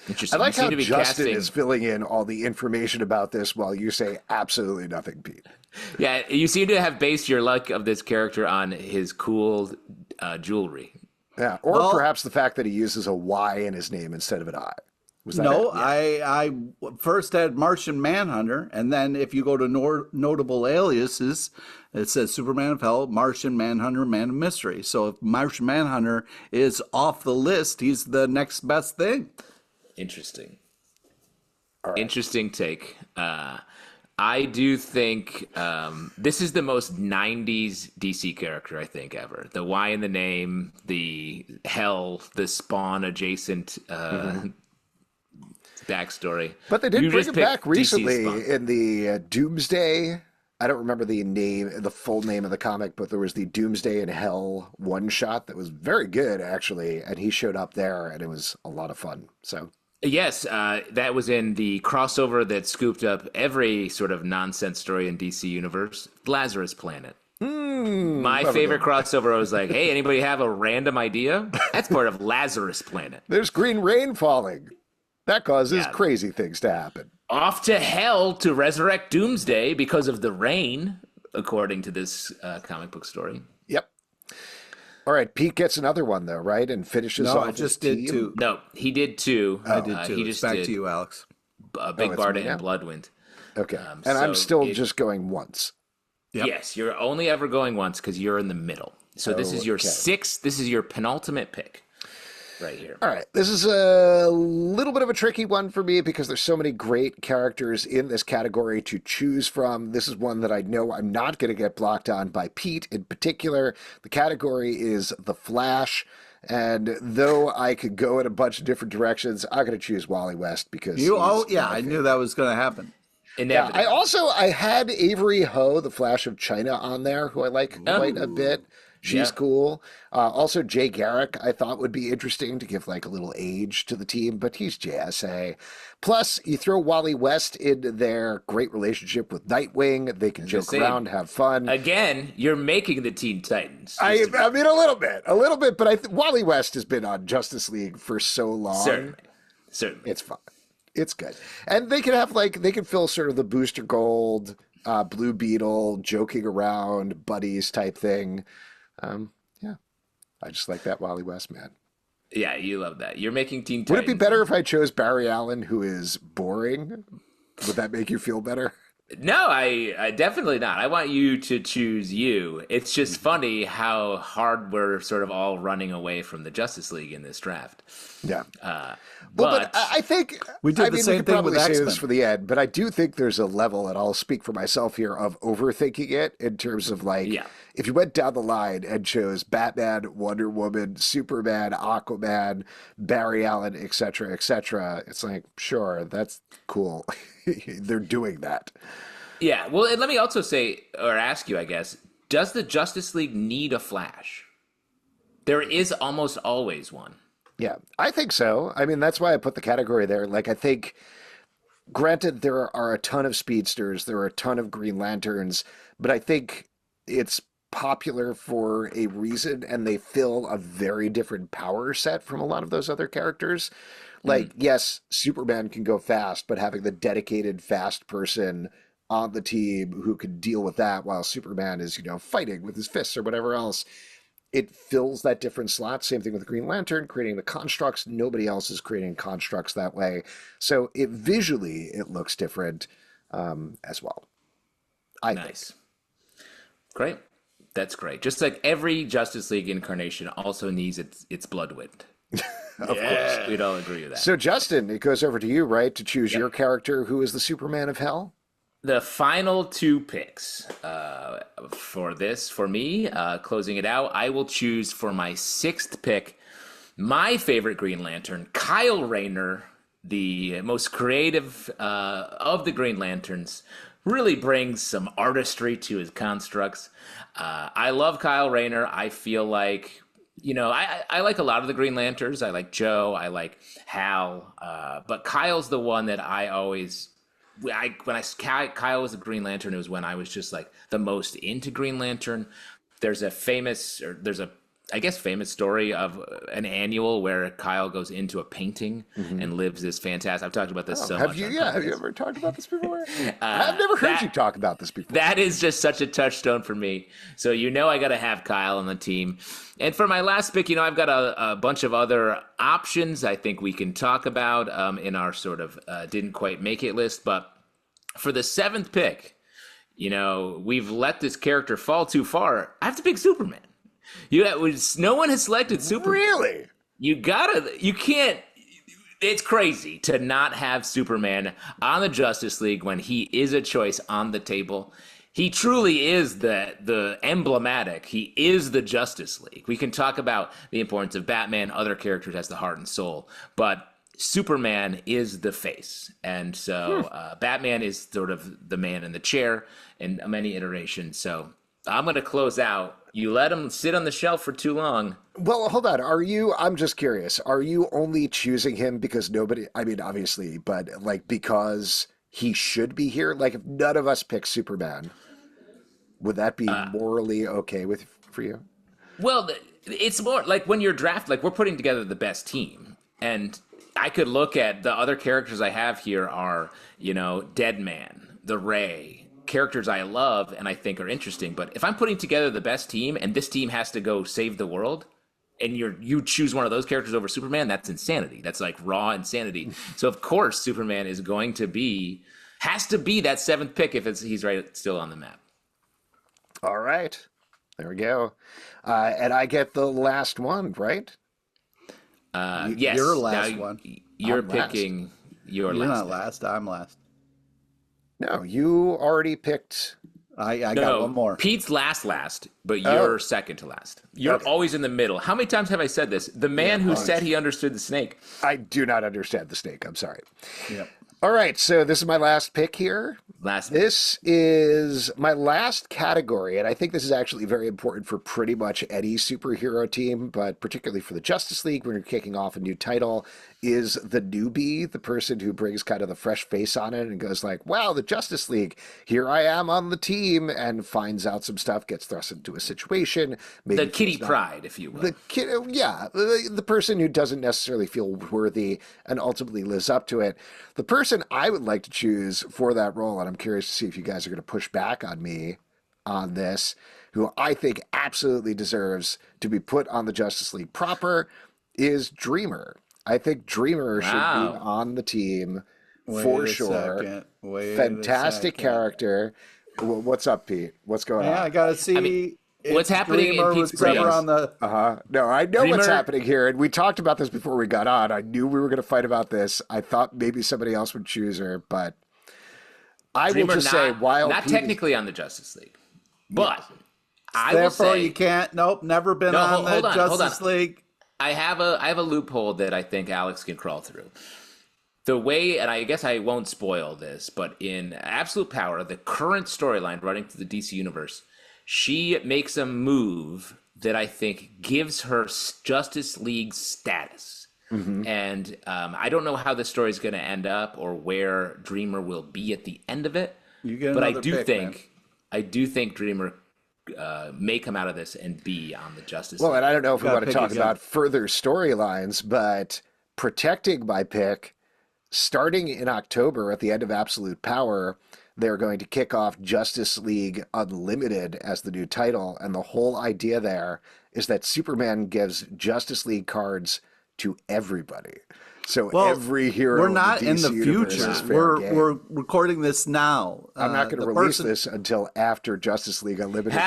I Interesting. like You seem how to be Justin casting- is filling in all the information about this while you say absolutely nothing, Pete. Yeah, you seem to have based your luck of this character on his cool jewelry. Yeah, or perhaps the fact that he uses a Y in his name instead of an I. Was that No, it? I first had Martian Manhunter, and then if you go to notable aliases, it says Superman of Hell, Martian Manhunter, Man of Mystery. So if Martian Manhunter is off the list, he's the next best thing. Interesting. Interesting take. I do think this is the most 90s DC character, I think, ever. The Y in the name, the hell, the Spawn adjacent backstory. But they did You bring just it picked back DC recently Spawn. in the Doomsday. I don't remember the full name of the comic, but there was the Doomsday in Hell one shot that was very good, actually. And he showed up there, and it was a lot of fun. So. Yes, that was in the crossover that scooped up every sort of nonsense story in DC Universe, Lazarus Planet. My favorite crossover was like, hey, anybody have a random idea? That's part of Lazarus Planet. There's green rain falling. That causes crazy things to happen. Off to hell to resurrect Doomsday because of the rain, according to this comic book story. Yep. All right, Pete gets another one, though, right? And finishes No, off I just his did team. two. No, he did two. I did two. He It's just back did to you, Alex. Big it's Barda me and now? Bloodwind. Okay. And I'm So still just going once. Yep. Yes, you're only ever going once because you're in the middle. So this is your Okay. sixth. This is your penultimate pick right here. All right. This is a little bit of a tricky one for me because there's so many great characters in this category to choose from. This is one that I know I'm not going to get blocked on by Pete in particular. The category is The Flash. And though I could go in a bunch of different directions, I'm going to choose Wally West because I knew that was going to happen. Yeah, Inevitably. I had Avery Ho, the Flash of China, on there, who I like quite a bit. She's Yeah. cool. Also, Jay Garrick, I thought would be interesting to give like a little age to the team, but he's JSA. Plus, you throw Wally West in their great relationship with Nightwing. They can joke around, have fun. Again, you're making the Teen Titans. I mean, a little bit, but Wally West has been on Justice League for so long. Certainly. It's fun. It's good. And they can have they can fill sort of the Booster Gold, Blue Beetle, joking around, buddies type thing. Yeah. I just like that Wally West, man. Yeah, you love that. You're making Teen Titans. Would it be better if I chose Barry Allen, who is boring? Would that make you feel better? No, I definitely not. I want you to choose you. It's just funny how hard we're sort of all running away from the Justice League in this draft. Yeah. But I think We did the same we could thing probably with say X-Men. this for the end, but I do think there's a level, and I'll speak for myself here, of overthinking it in terms of if you went down the line and chose Batman, Wonder Woman, Superman, Aquaman, Barry Allen, etc., it's like, sure, that's cool. They're doing that. yeah, well, and let me also say, or ask you, I guess, does the Justice League need a Flash? There is almost always one. Yeah, I think so. I mean, that's why I put the category there. Like, I think, granted, there are a ton of speedsters, there are a ton of Green Lanterns, but I think it's popular for a reason, and they fill a very different power set from a lot of those other characters. Like, yes, Superman can go fast, but having the dedicated fast person on the team who can deal with that while Superman is, fighting with his fists or whatever else, it fills that different slot. Same thing with Green Lantern, creating the constructs. Nobody else is creating constructs that way. So visually, it looks different as well. I think. Great. That's great. Just like every Justice League incarnation also needs its Bloodwind. Of course. We'd all agree with that. So, Justin, it goes over to you, right, to choose your character who is the Superman of Hell? The final two picks for me, closing it out, I will choose for my sixth pick my favorite Green Lantern, Kyle Rayner, the most creative of the Green Lanterns. Really brings some artistry to his constructs. I love Kyle Rayner. I feel like, I like a lot of the Green Lanterns. I like Joe. I like Hal. But Kyle's the one that I always... Kyle was a Green Lantern, it was when I was just like the most into Green Lantern. There's a famous story of an annual where Kyle goes into a painting and lives this fantastic. I've talked about this so much. Have you ever talked about this before? I've never heard you talk about this before. That is just such a touchstone for me. So I got to have Kyle on the team. And for my last pick, I've got a bunch of other options I think we can talk about in our sort of didn't quite make it list. But for the seventh pick, we've let this character fall too far. I have to pick Superman. No one has selected Superman. Really? You can't. It's crazy to not have Superman on the Justice League when he is a choice on the table. He truly is the emblematic. He is the Justice League. We can talk about the importance of Batman, other characters as the heart and soul, but Superman is the face. And so Batman is sort of the man in the chair in many iterations. So I'm going to close out. You let him sit on the shelf for too long. Well, hold on. I'm just curious. Are you only choosing him because obviously, but because he should be here? Like, if none of us pick Superman, would that be morally okay for you? Well, it's more like when you're we're putting together the best team. And I could look at the other characters I have here are, Deadman, the Ray, characters I love and I think are interesting. But if I'm putting together the best team and this team has to go save the world, and you choose one of those characters over Superman, that's insanity. That's like raw insanity. So of course Superman is going to be has to be that 7th pick if he's right still on the map. All right. There we go. And I get the last one, right? Yes. Your last one. You're I'm picking last. your You're last. not last. I'm last. No, you already picked. I got one more. Pete's last, but you're second to last. You're always in the middle. How many times have I said this? The man who said he understood the snake. I do not understand the snake. I'm sorry. Yep. All right, so this is my last pick here. Last. This is my last category, and I think this is actually very important for pretty much any superhero team, but particularly for the Justice League when you're kicking off a new title, is the newbie, the person who brings kind of the fresh face on it and goes like, wow, the Justice League, here I am on the team, and finds out some stuff, gets thrust into a situation. Maybe The Kitty Pryde, if you will. The person who doesn't necessarily feel worthy and ultimately lives up to it. The person I would like to choose for that role, and I'm curious to see if you guys are going to push back on me on this, who I think absolutely deserves to be put on the Justice League proper, is Dreamer. I think Dreamer should be on the team for sure. Fantastic character. What's up, Pete? What's going on? Yeah, I gotta see. What's happening in Pete's brain? No, I know what's happening here, and we talked about this before we got on. I knew we were going to fight about this. I thought maybe somebody else would choose her, but I will just say, while not technically on the Justice League, but I will therefore say you can't. Nope, never been on the Justice League. I have a loophole that I think Alex can crawl through. The way, and I guess I won't spoil this, but in Absolute Power, the current storyline running through the DC universe, she makes a move that I think gives her Justice League status. Mm-hmm. And I don't know how the story is going to end up or where Dreamer will be at the end of it. But I do think Dreamer may come out of this and be on the Justice League. Well, and I don't know if we want to talk about further storylines, but protecting my pick, starting in October at the end of Absolute Power, they're going to kick off Justice League Unlimited as the new title. And the whole idea there is that Superman gives Justice League cards to everybody. So every hero we're not in the future. We're recording this now. I'm not going to release this until after Justice League Unlimited.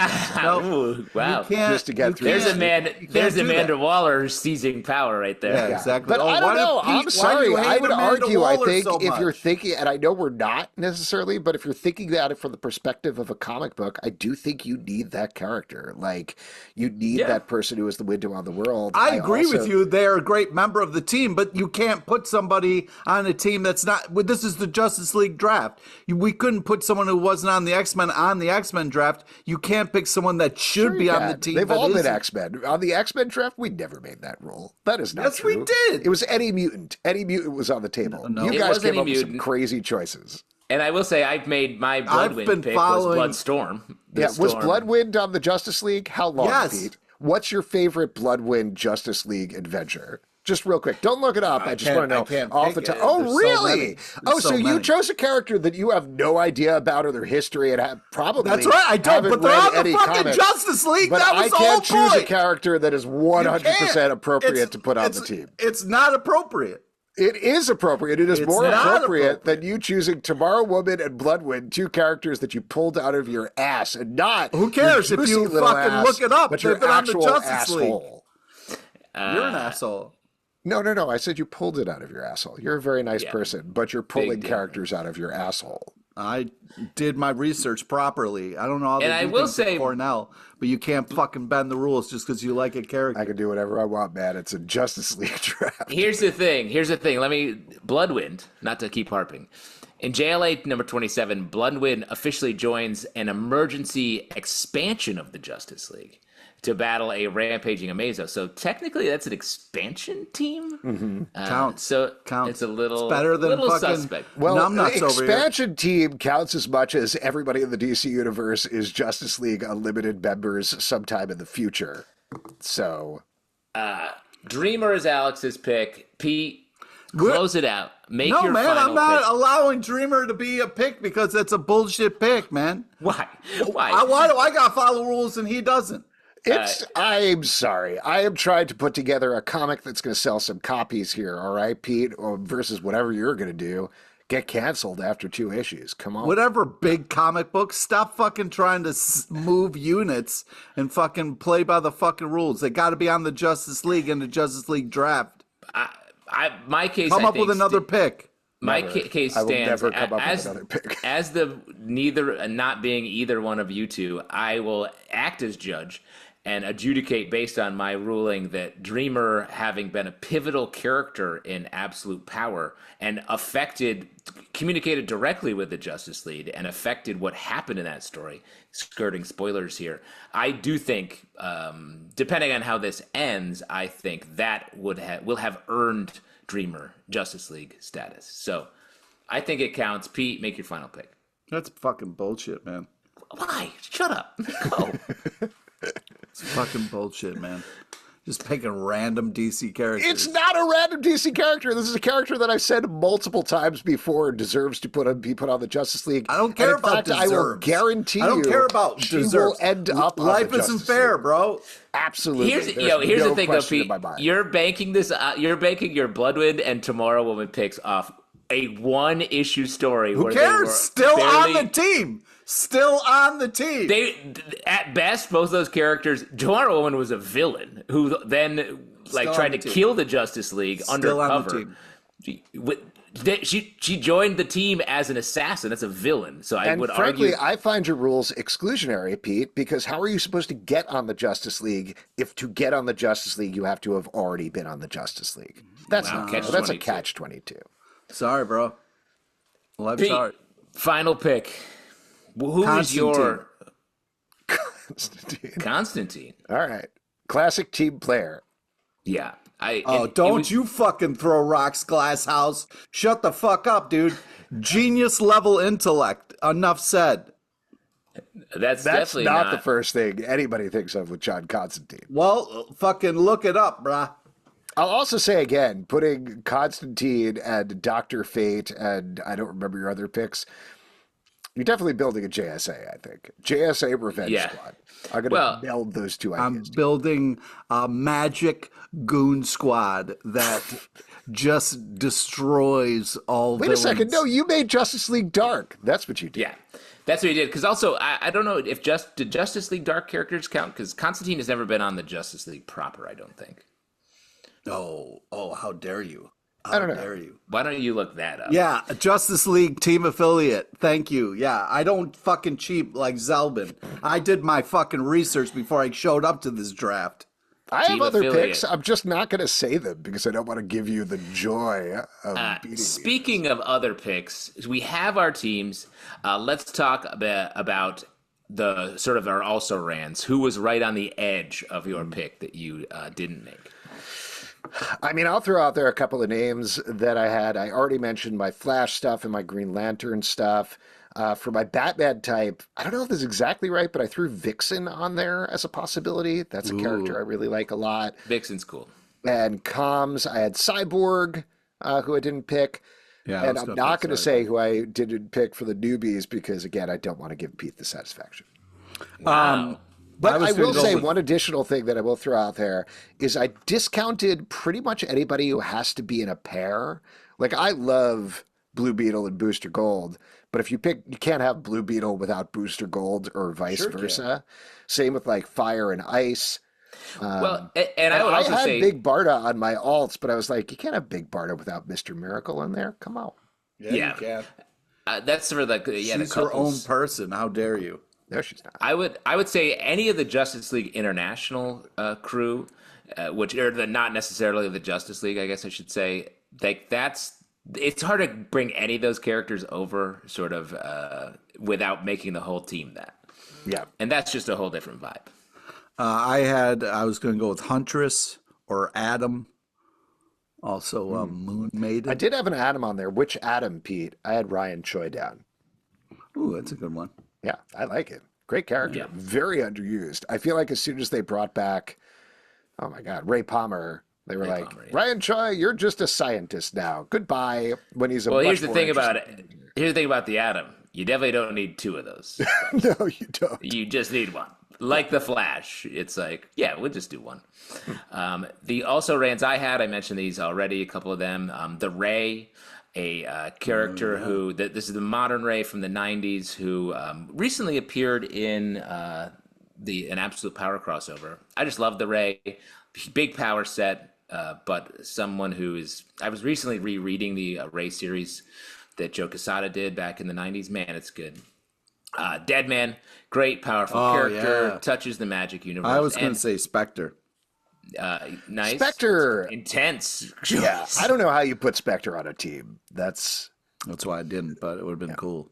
Ooh, wow! Just to get through. There's Amanda Waller seizing power right there. Yeah, exactly. But I don't know. I'm sorry. I would argue. I think so if you're thinking, and I know we're not necessarily, but if you're thinking that from the perspective of a comic book, I do think you need that character. Like you need that person who is the window on the world. I agree with you. They're a great member of the team, but you can't put somebody on a team that's not. This is the Justice League draft. We couldn't put someone who wasn't on the X-Men draft. You can't pick someone that should be on the team. They've all been X-Men. On the X-Men draft, we never made that rule. That is not true. Yes, we did. It was any mutant. Any mutant was on the table. No. You guys came up with some crazy choices. And I will say I've made my Bloodwind pick was Bloodstorm. Was Bloodwind on the Justice League? How long, Pete? What's your favorite Bloodwind Justice League adventure? Just real quick. Don't look it up. I just want to know off the top. Oh, really? So you chose a character that you have no idea about or their history and have probably That's right. I don't. But they're on the fucking Justice League. But that was I can't the whole choose point. a character that is 100% appropriate to put on the team. It's not appropriate. It is appropriate. It is more appropriate than you choosing Tomorrow Woman and Bloodwind, two characters that you pulled out of your ass and not. Who cares if you fucking look it up? But They've been on the Justice asshole. League. You're an asshole. No. I said you pulled it out of your asshole. You're a very nice person, but you're pulling characters out of your asshole. I did my research properly. I don't know how and I will say Cornell, but you can't fucking bend the rules just because you like a character. I can do whatever I want, man. It's a Justice League draft. Here's the thing. Bloodwind, not to keep harping. In JLA number 27, Bloodwind officially joins an emergency expansion of the Justice League to battle a rampaging Amazo. So technically, that's an expansion team. Mm-hmm. Counts. It's a little, it's better than little fucking suspect. Well, the expansion team counts as much as everybody in the DC universe is Justice League Unlimited members sometime in the future. So, Dreamer is Alex's pick. Pete, close it out. Make your man, final I'm not pick. allowing Dreamer to be a pick because that's a bullshit pick, man. Why? Why do I got to follow rules and he doesn't? I'm sorry. I am trying to put together a comic that's going to sell some copies here, all right, Pete? Or versus whatever you're going to do. Get canceled after 2 issues. Come on. Whatever, big comic book. Stop fucking trying to move units and fucking play by the fucking rules. They got to be on the Justice League and the Justice League draft. My case, Come I up think with another pick. My case I will stands never come up with another pick. as the neither not being either one of you two. I will act as judge and adjudicate based on my ruling that Dreamer, having been a pivotal character in Absolute Power and communicated directly with the Justice League and affected what happened in that story, skirting spoilers here, I do think, depending on how this ends, I think that will have earned Dreamer Justice League status. So I think it counts. Pete, make your final pick. That's fucking bullshit, man. Why? Shut up. Go. It's fucking bullshit, man. Just picking random DC characters. It's not a random DC character. This is a character that I've said multiple times before deserves to be put on the Justice League. I don't care about deserves. I will guarantee you. I don't care about she deserves. will end up on Life the isn't Justice fair, League. bro. Absolutely. Here's no the thing, though, question in Pete. my mind. You're banking this. You're banking your Bloodwind and Tomorrow Woman picks off a 1-issue story. Who where cares? They were Still barely, on the team. Still on the team. They, at best, both of those characters. Tomorrow Woman was a villain who then tried to kill the Justice League undercover. She joined the team as an assassin. That's a villain. So I would frankly, argue. I find your rules exclusionary, Pete, because how are you supposed to get on the Justice League if to get on the Justice League you have to have already been on the Justice League? That's that's a catch-22. Sorry, bro. Life's Pete, hard. final pick. Who is your Constantine? All right. Classic team player. Yeah. Don't you fucking throw rocks, Glass House. Shut the fuck up, dude. Genius level intellect. Enough said. That's definitely not the first thing anybody thinks of with John Constantine. Well, fucking look it up, bruh. I'll also say again, putting Constantine and Dr. Fate and I don't remember your other picks, you're definitely building a JSA, I think. JSA Revenge Squad. I'm going to meld those two ideas. I'm building a magic goon squad that just destroys all Wait villains. a second. No, you made Justice League Dark. That's what you did. Yeah. That's what he did. Because also, I don't know if did Justice League Dark characters count? Because Constantine has never been on the Justice League proper, I don't think. Oh, how dare you? I don't know. How dare you? Why don't you look that up? Yeah, Justice League team affiliate. Thank you. Yeah, I don't fucking cheat like Zelbin. I did my fucking research before I showed up to this draft. I Team have other affiliate. picks. I'm just not going to say them because I don't want to give you the joy of beating Speaking of other picks, we have our teams. Let's talk a bit about the sort of our also rans. Who was right on the edge of your pick that you didn't make? I mean, I'll throw out there a couple of names that I had. I already mentioned my Flash stuff and my Green Lantern stuff. For my Batman type, I don't know if this is exactly right, but I threw Vixen on there as a possibility. That's a character I really like a lot. Vixen's cool. And Comms, I had Cyborg, who I didn't pick. Yeah, and I'm not going to say who I didn't pick for the newbies because, again, I don't want to give Pete the satisfaction. Wow. But I will say one additional thing that I will throw out there is I discounted pretty much anybody who has to be in a pair. Like, I love Blue Beetle and Booster Gold, but if you can't have Blue Beetle without Booster Gold or vice versa. Same with like Fire and Ice. Well, and I would also say Big Barda on my alts, but I was like, you can't have Big Barda without Mr. Miracle in there. Come on. Yeah. You can. That's for the She's her own person. How dare you? No, she's not. I would say any of the Justice League International crew, which are not necessarily the Justice League, I guess I should say. Like it's hard to bring any of those characters over, sort of, without making the whole team that. Yeah, and that's just a whole different vibe. I was going to go with Huntress or Adam. Also, Moon Maiden. I did have an Adam on there. Which Adam, Pete? I had Ryan Choi down. Ooh, that's a good one. Yeah, I like it. Great character. Yeah. Very underused. I feel like as soon as they brought back, oh my God, Ray Palmer, they were like, Ryan Choi, you're just a scientist now. Goodbye. When he's here's the thing about it. Here's the thing about the Atom. You definitely don't need two of those. No, you don't. You just need one. like the Flash. It's like, yeah, we'll just do one. The also rants I had, I mentioned these already, a couple of them. The Ray, a character who, this is the modern Ray from the 90s, who recently appeared in an Absolute Power crossover. I just love the Ray. Big power set, but someone who is, I was recently rereading the Ray series that Joe Quesada did back in the 90s. Man, it's good. Deadman, great, powerful character, touches the magic universe. I was going to say Spectre. Nice. Spectre. Intense. Yeah, I don't know how you put Spectre on a team. That's why I didn't, but it would have been cool.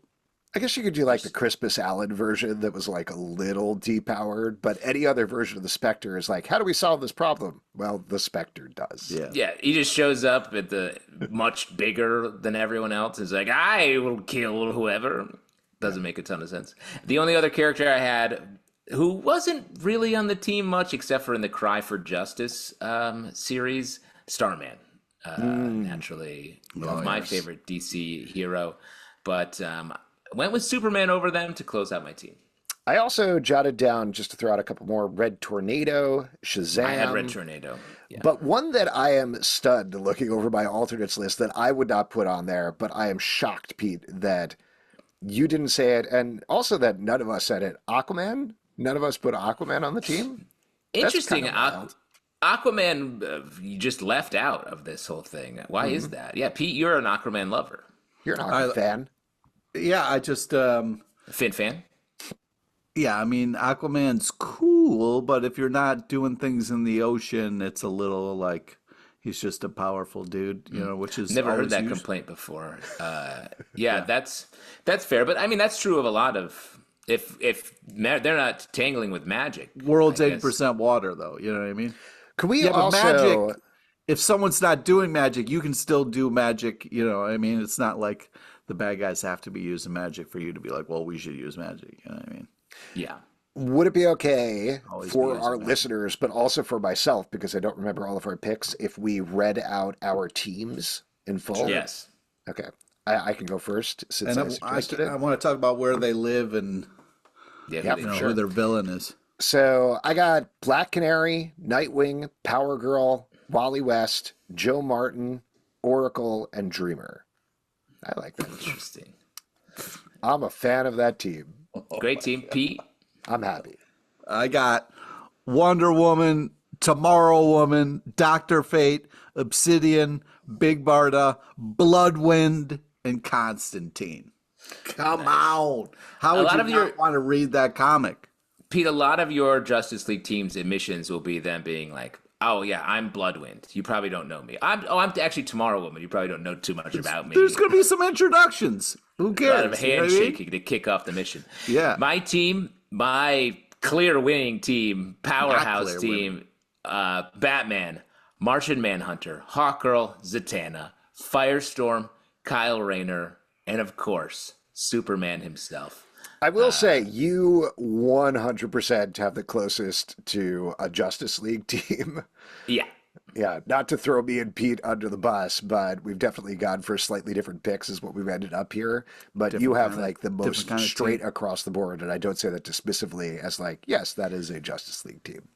I guess you could do like the Crispus Allen version that was like a little depowered, but any other version of the Spectre is like, how do we solve this problem? Well, the Spectre does. Yeah, he just shows up at the much bigger than everyone else. It's like, I will kill whoever. Doesn't make a ton of sense. The only other character I had who wasn't really on the team much, except for in the Cry for Justice series, Starman. Naturally, my favorite DC hero. But went with Superman over them to close out my team. I also jotted down, just to throw out a couple more, Red Tornado, Shazam. I had Red Tornado. Yeah. But one that I am stunned looking over my alternates list that I would not put on there, but I am shocked, Pete, that you didn't say it, and also that none of us said it. Aquaman? None of us put Aquaman on the team? Interesting. Aquaman, you just left out of this whole thing. Why is that? Yeah, Pete, you're an Aquaman lover. You're an Aquaman fan? Yeah, I just... Fin fan? Yeah, I mean, Aquaman's cool, but if you're not doing things in the ocean, it's a little like... He's just a powerful dude, which is never heard that complaint before. That's fair, but I mean that's true of a lot of if they're not tangling with magic. World's 80% water, though. You know what I mean? Can we also? Magic, if someone's not doing magic, you can still do magic. You know, I mean, it's not like the bad guys have to be using magic for you to be like, well, we should use magic. You know what I mean? Yeah. Would it be okay for our listeners, but also for myself, because I don't remember all of our picks, if we read out our teams in full? Yes. Okay. I can go first since I suggested it. I want to talk about where they live and who their villain is. So I got Black Canary, Nightwing, Power Girl, Wally West, Joe Martin, Oracle, and Dreamer. I like that. Interesting. I'm a fan of that team. Great team. Pete? I'm happy. I got Wonder Woman, Tomorrow Woman, Dr. Fate, Obsidian, Big Barda, Bloodwind, and Constantine. Come on. How would you not want to read that comic? Pete, a lot of your Justice League team's admissions will be them being like, oh, yeah, I'm Bloodwind. You probably don't know me. I'm actually Tomorrow Woman. You probably don't know too much about me. There's going to be some introductions. Who cares? A lot of handshaking to kick off the mission. Yeah. My team, my clear winning team, powerhouse team, Batman, Martian Manhunter, Hawkgirl, Zatanna, Firestorm, Kyle Rayner, and of course, Superman himself. I will say you 100% have the closest to a Justice League team. Yeah. Yeah, not to throw me and Pete under the bus, but we've definitely gone for slightly different picks is what we've ended up here. But you have like the most straight across the board, and I don't say that dismissively as like, yes, that is a Justice League team.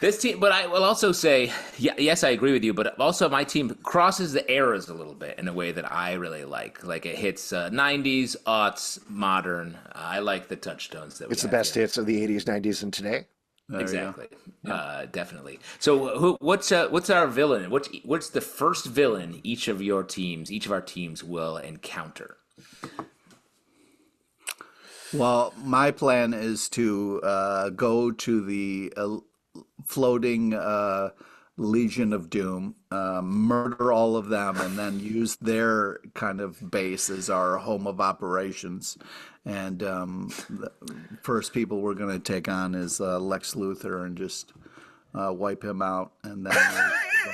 This team, but I will also say, yes, I agree with you, but also my team crosses the eras a little bit in a way that I really like. Like it hits 90s, aughts, modern. I like the touchstones that we It's the best hits of the 80s, 90s, and today. Exactly. Definitely. So what's our villain? What's the first villain each of our teams will encounter? Well, my plan is to go to the floating Legion of Doom, murder all of them, and then use their kind of base as our home of operations. And the first people we're going to take on is Lex Luthor and just wipe him out. And then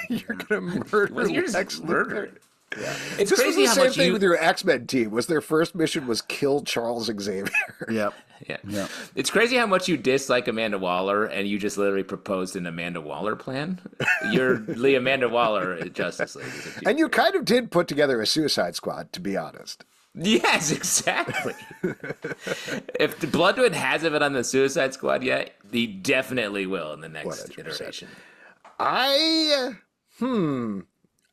you're going to murder Lex Luthor. Yeah. It's this crazy was the how same much thing with your X-Men team. Was their first mission was kill Charles Xavier? Yep. Yeah. It's crazy how much you dislike Amanda Waller, and you just literally proposed an Amanda Waller plan. You're the Amanda Waller at Justice League. And you kind of did put together a Suicide Squad, to be honest. Yes, exactly. If the Bloodwind hasn't been on the Suicide Squad yet, he definitely will in the next 100%. iteration.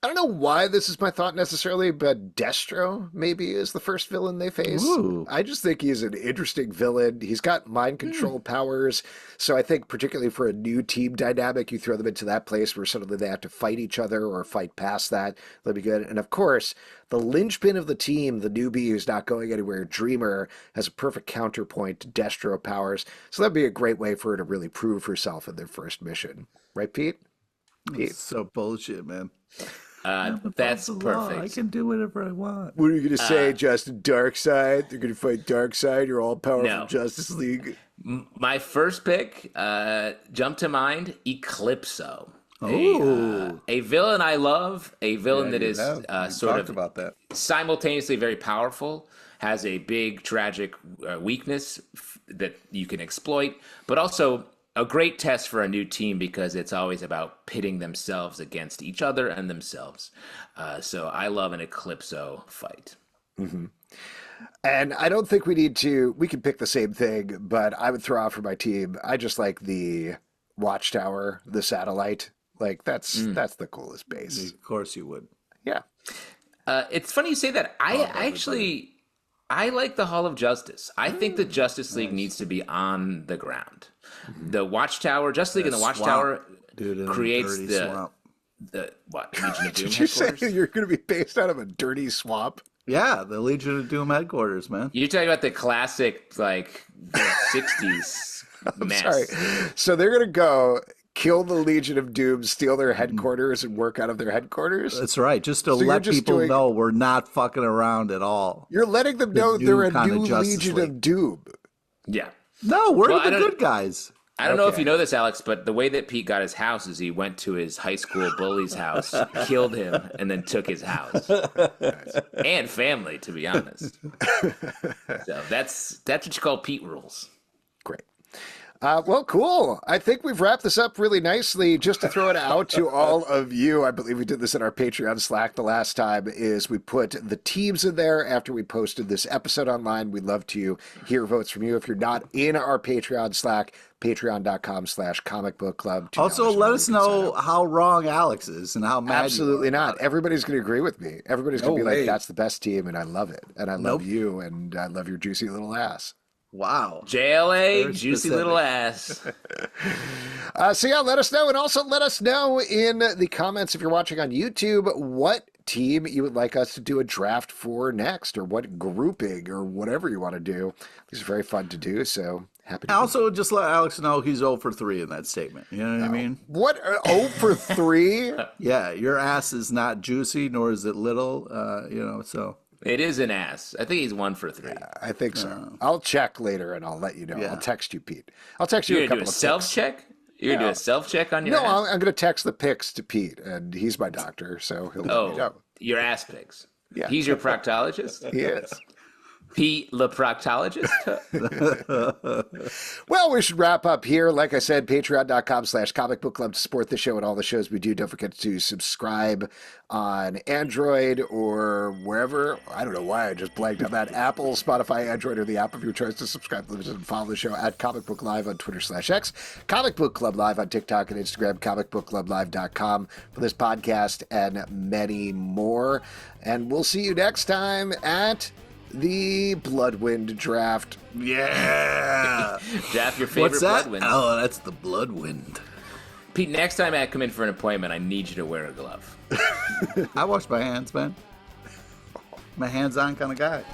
I don't know why this is my thought necessarily, but Destro maybe is the first villain they face. Ooh. I just think he's an interesting villain. He's got mind control powers. So I think particularly for a new team dynamic, you throw them into that place where suddenly they have to fight each other or fight past that. That'd be good. And of course, the linchpin of the team, the newbie who's not going anywhere, Dreamer, has a perfect counterpoint to Destro powers. So that'd be a great way for her to really prove herself in their first mission. Right, Pete? It's so bullshit, man. That's The law. I perfect. can do whatever I want. What are you going to say, Justin? Darkseid? They're going to fight Darkseid? Your all-powerful No. Justice League? My first pick, jumped to mind, Eclipso. Ooh. A villain I love, a villain that You is have. You sort talked of about that. simultaneously very powerful, has a big tragic weakness that you can exploit, but also a great test for a new team because it's always about pitting themselves against each other and themselves. So I love an Eclipso fight. And I don't think we need to, we can pick the same thing, but I would throw out for my team, I just like the Watchtower, the satellite. Like, that's the coolest base. Of course you would. Yeah. It's funny you say that. I like the Hall of Justice. I think the Justice League needs to be on the ground. The Watchtower, Justice League and the Watchtower Dude, in a creates dirty the swamp. Legion of Doom Did you say headquarters. you're going to be based out of a dirty swamp? Yeah, the Legion of Doom headquarters, man. You're talking about the classic like 60s mess. Sorry. So they're going to go kill the Legion of Doom, steal their headquarters, and work out of their headquarters? That's right. Just to So you're let just people doing- know we're not fucking around at all. You're letting them know new they're a kind of new Justice Legion League. of Doom. Yeah. No, we're Well, I the don't- good guys. I don't know if Okay. you know this, Alex, but the way that Pete got his house is he went to his high school bully's house, killed him, and then took his house and family. To be honest, so that's what you call Pete rules. Great. Well, cool. I think we've wrapped this up really nicely. Just to throw it out to all of you, I believe we did this in our Patreon Slack the last time, is we put the teams in there after we posted this episode online. We'd love to hear votes from you. If you're not in our Patreon Slack, patreon.com/comic book club. Also, let us know how wrong Alex is and how mad Absolutely you are. not. Everybody's going to agree with me. Everybody's going to No be like, way. that's the best team, and I love it. And I love Nope. you, and I love your juicy little ass. Wow. JLA, Very juicy specific. little ass. So yeah, let us know. And also let us know in the comments if you're watching on YouTube what team you would like us to do a draft for next, or what grouping, or whatever you want to do. These are very fun to do, so happy to Also, just let Alex know he's 0 for 3 in that statement. You know what I mean? What? 0 for 3? Yeah, your ass is not juicy, nor is it little. So It is an ass. I think he's 1 for 3. I think so. I'll check later and I'll let you know. Yeah. I'll text you, Pete. I'll text you You're a gonna do couple a of self picks. check. You're gonna do a self check on your No, ass. I'm going to text the pics to Pete, and he's my doctor, so he'll let me know. Your ass pics. Yeah. He's your proctologist. He is. Pete, the proctologist. Well, we should wrap up here. Like I said, patreon.com/comic book club to support the show and all the shows we do. Don't forget to subscribe on Android or wherever. I don't know why I just blanked on that. Apple, Spotify, Android, or the app of your choice to subscribe to and follow the show at Comic Book Live on Twitter/X, Comic Book Club Live on TikTok and Instagram, comicbookclublive.com for this podcast and many more. And we'll see you next time at the Bloodwind draft. yeah. Draft your favorite What's that? Bloodwind. Oh, that's the Bloodwind. Pete, next time I come in for an appointment, I need you to wear a glove. I wash my hands, man. I'm a hands-on kind of guy.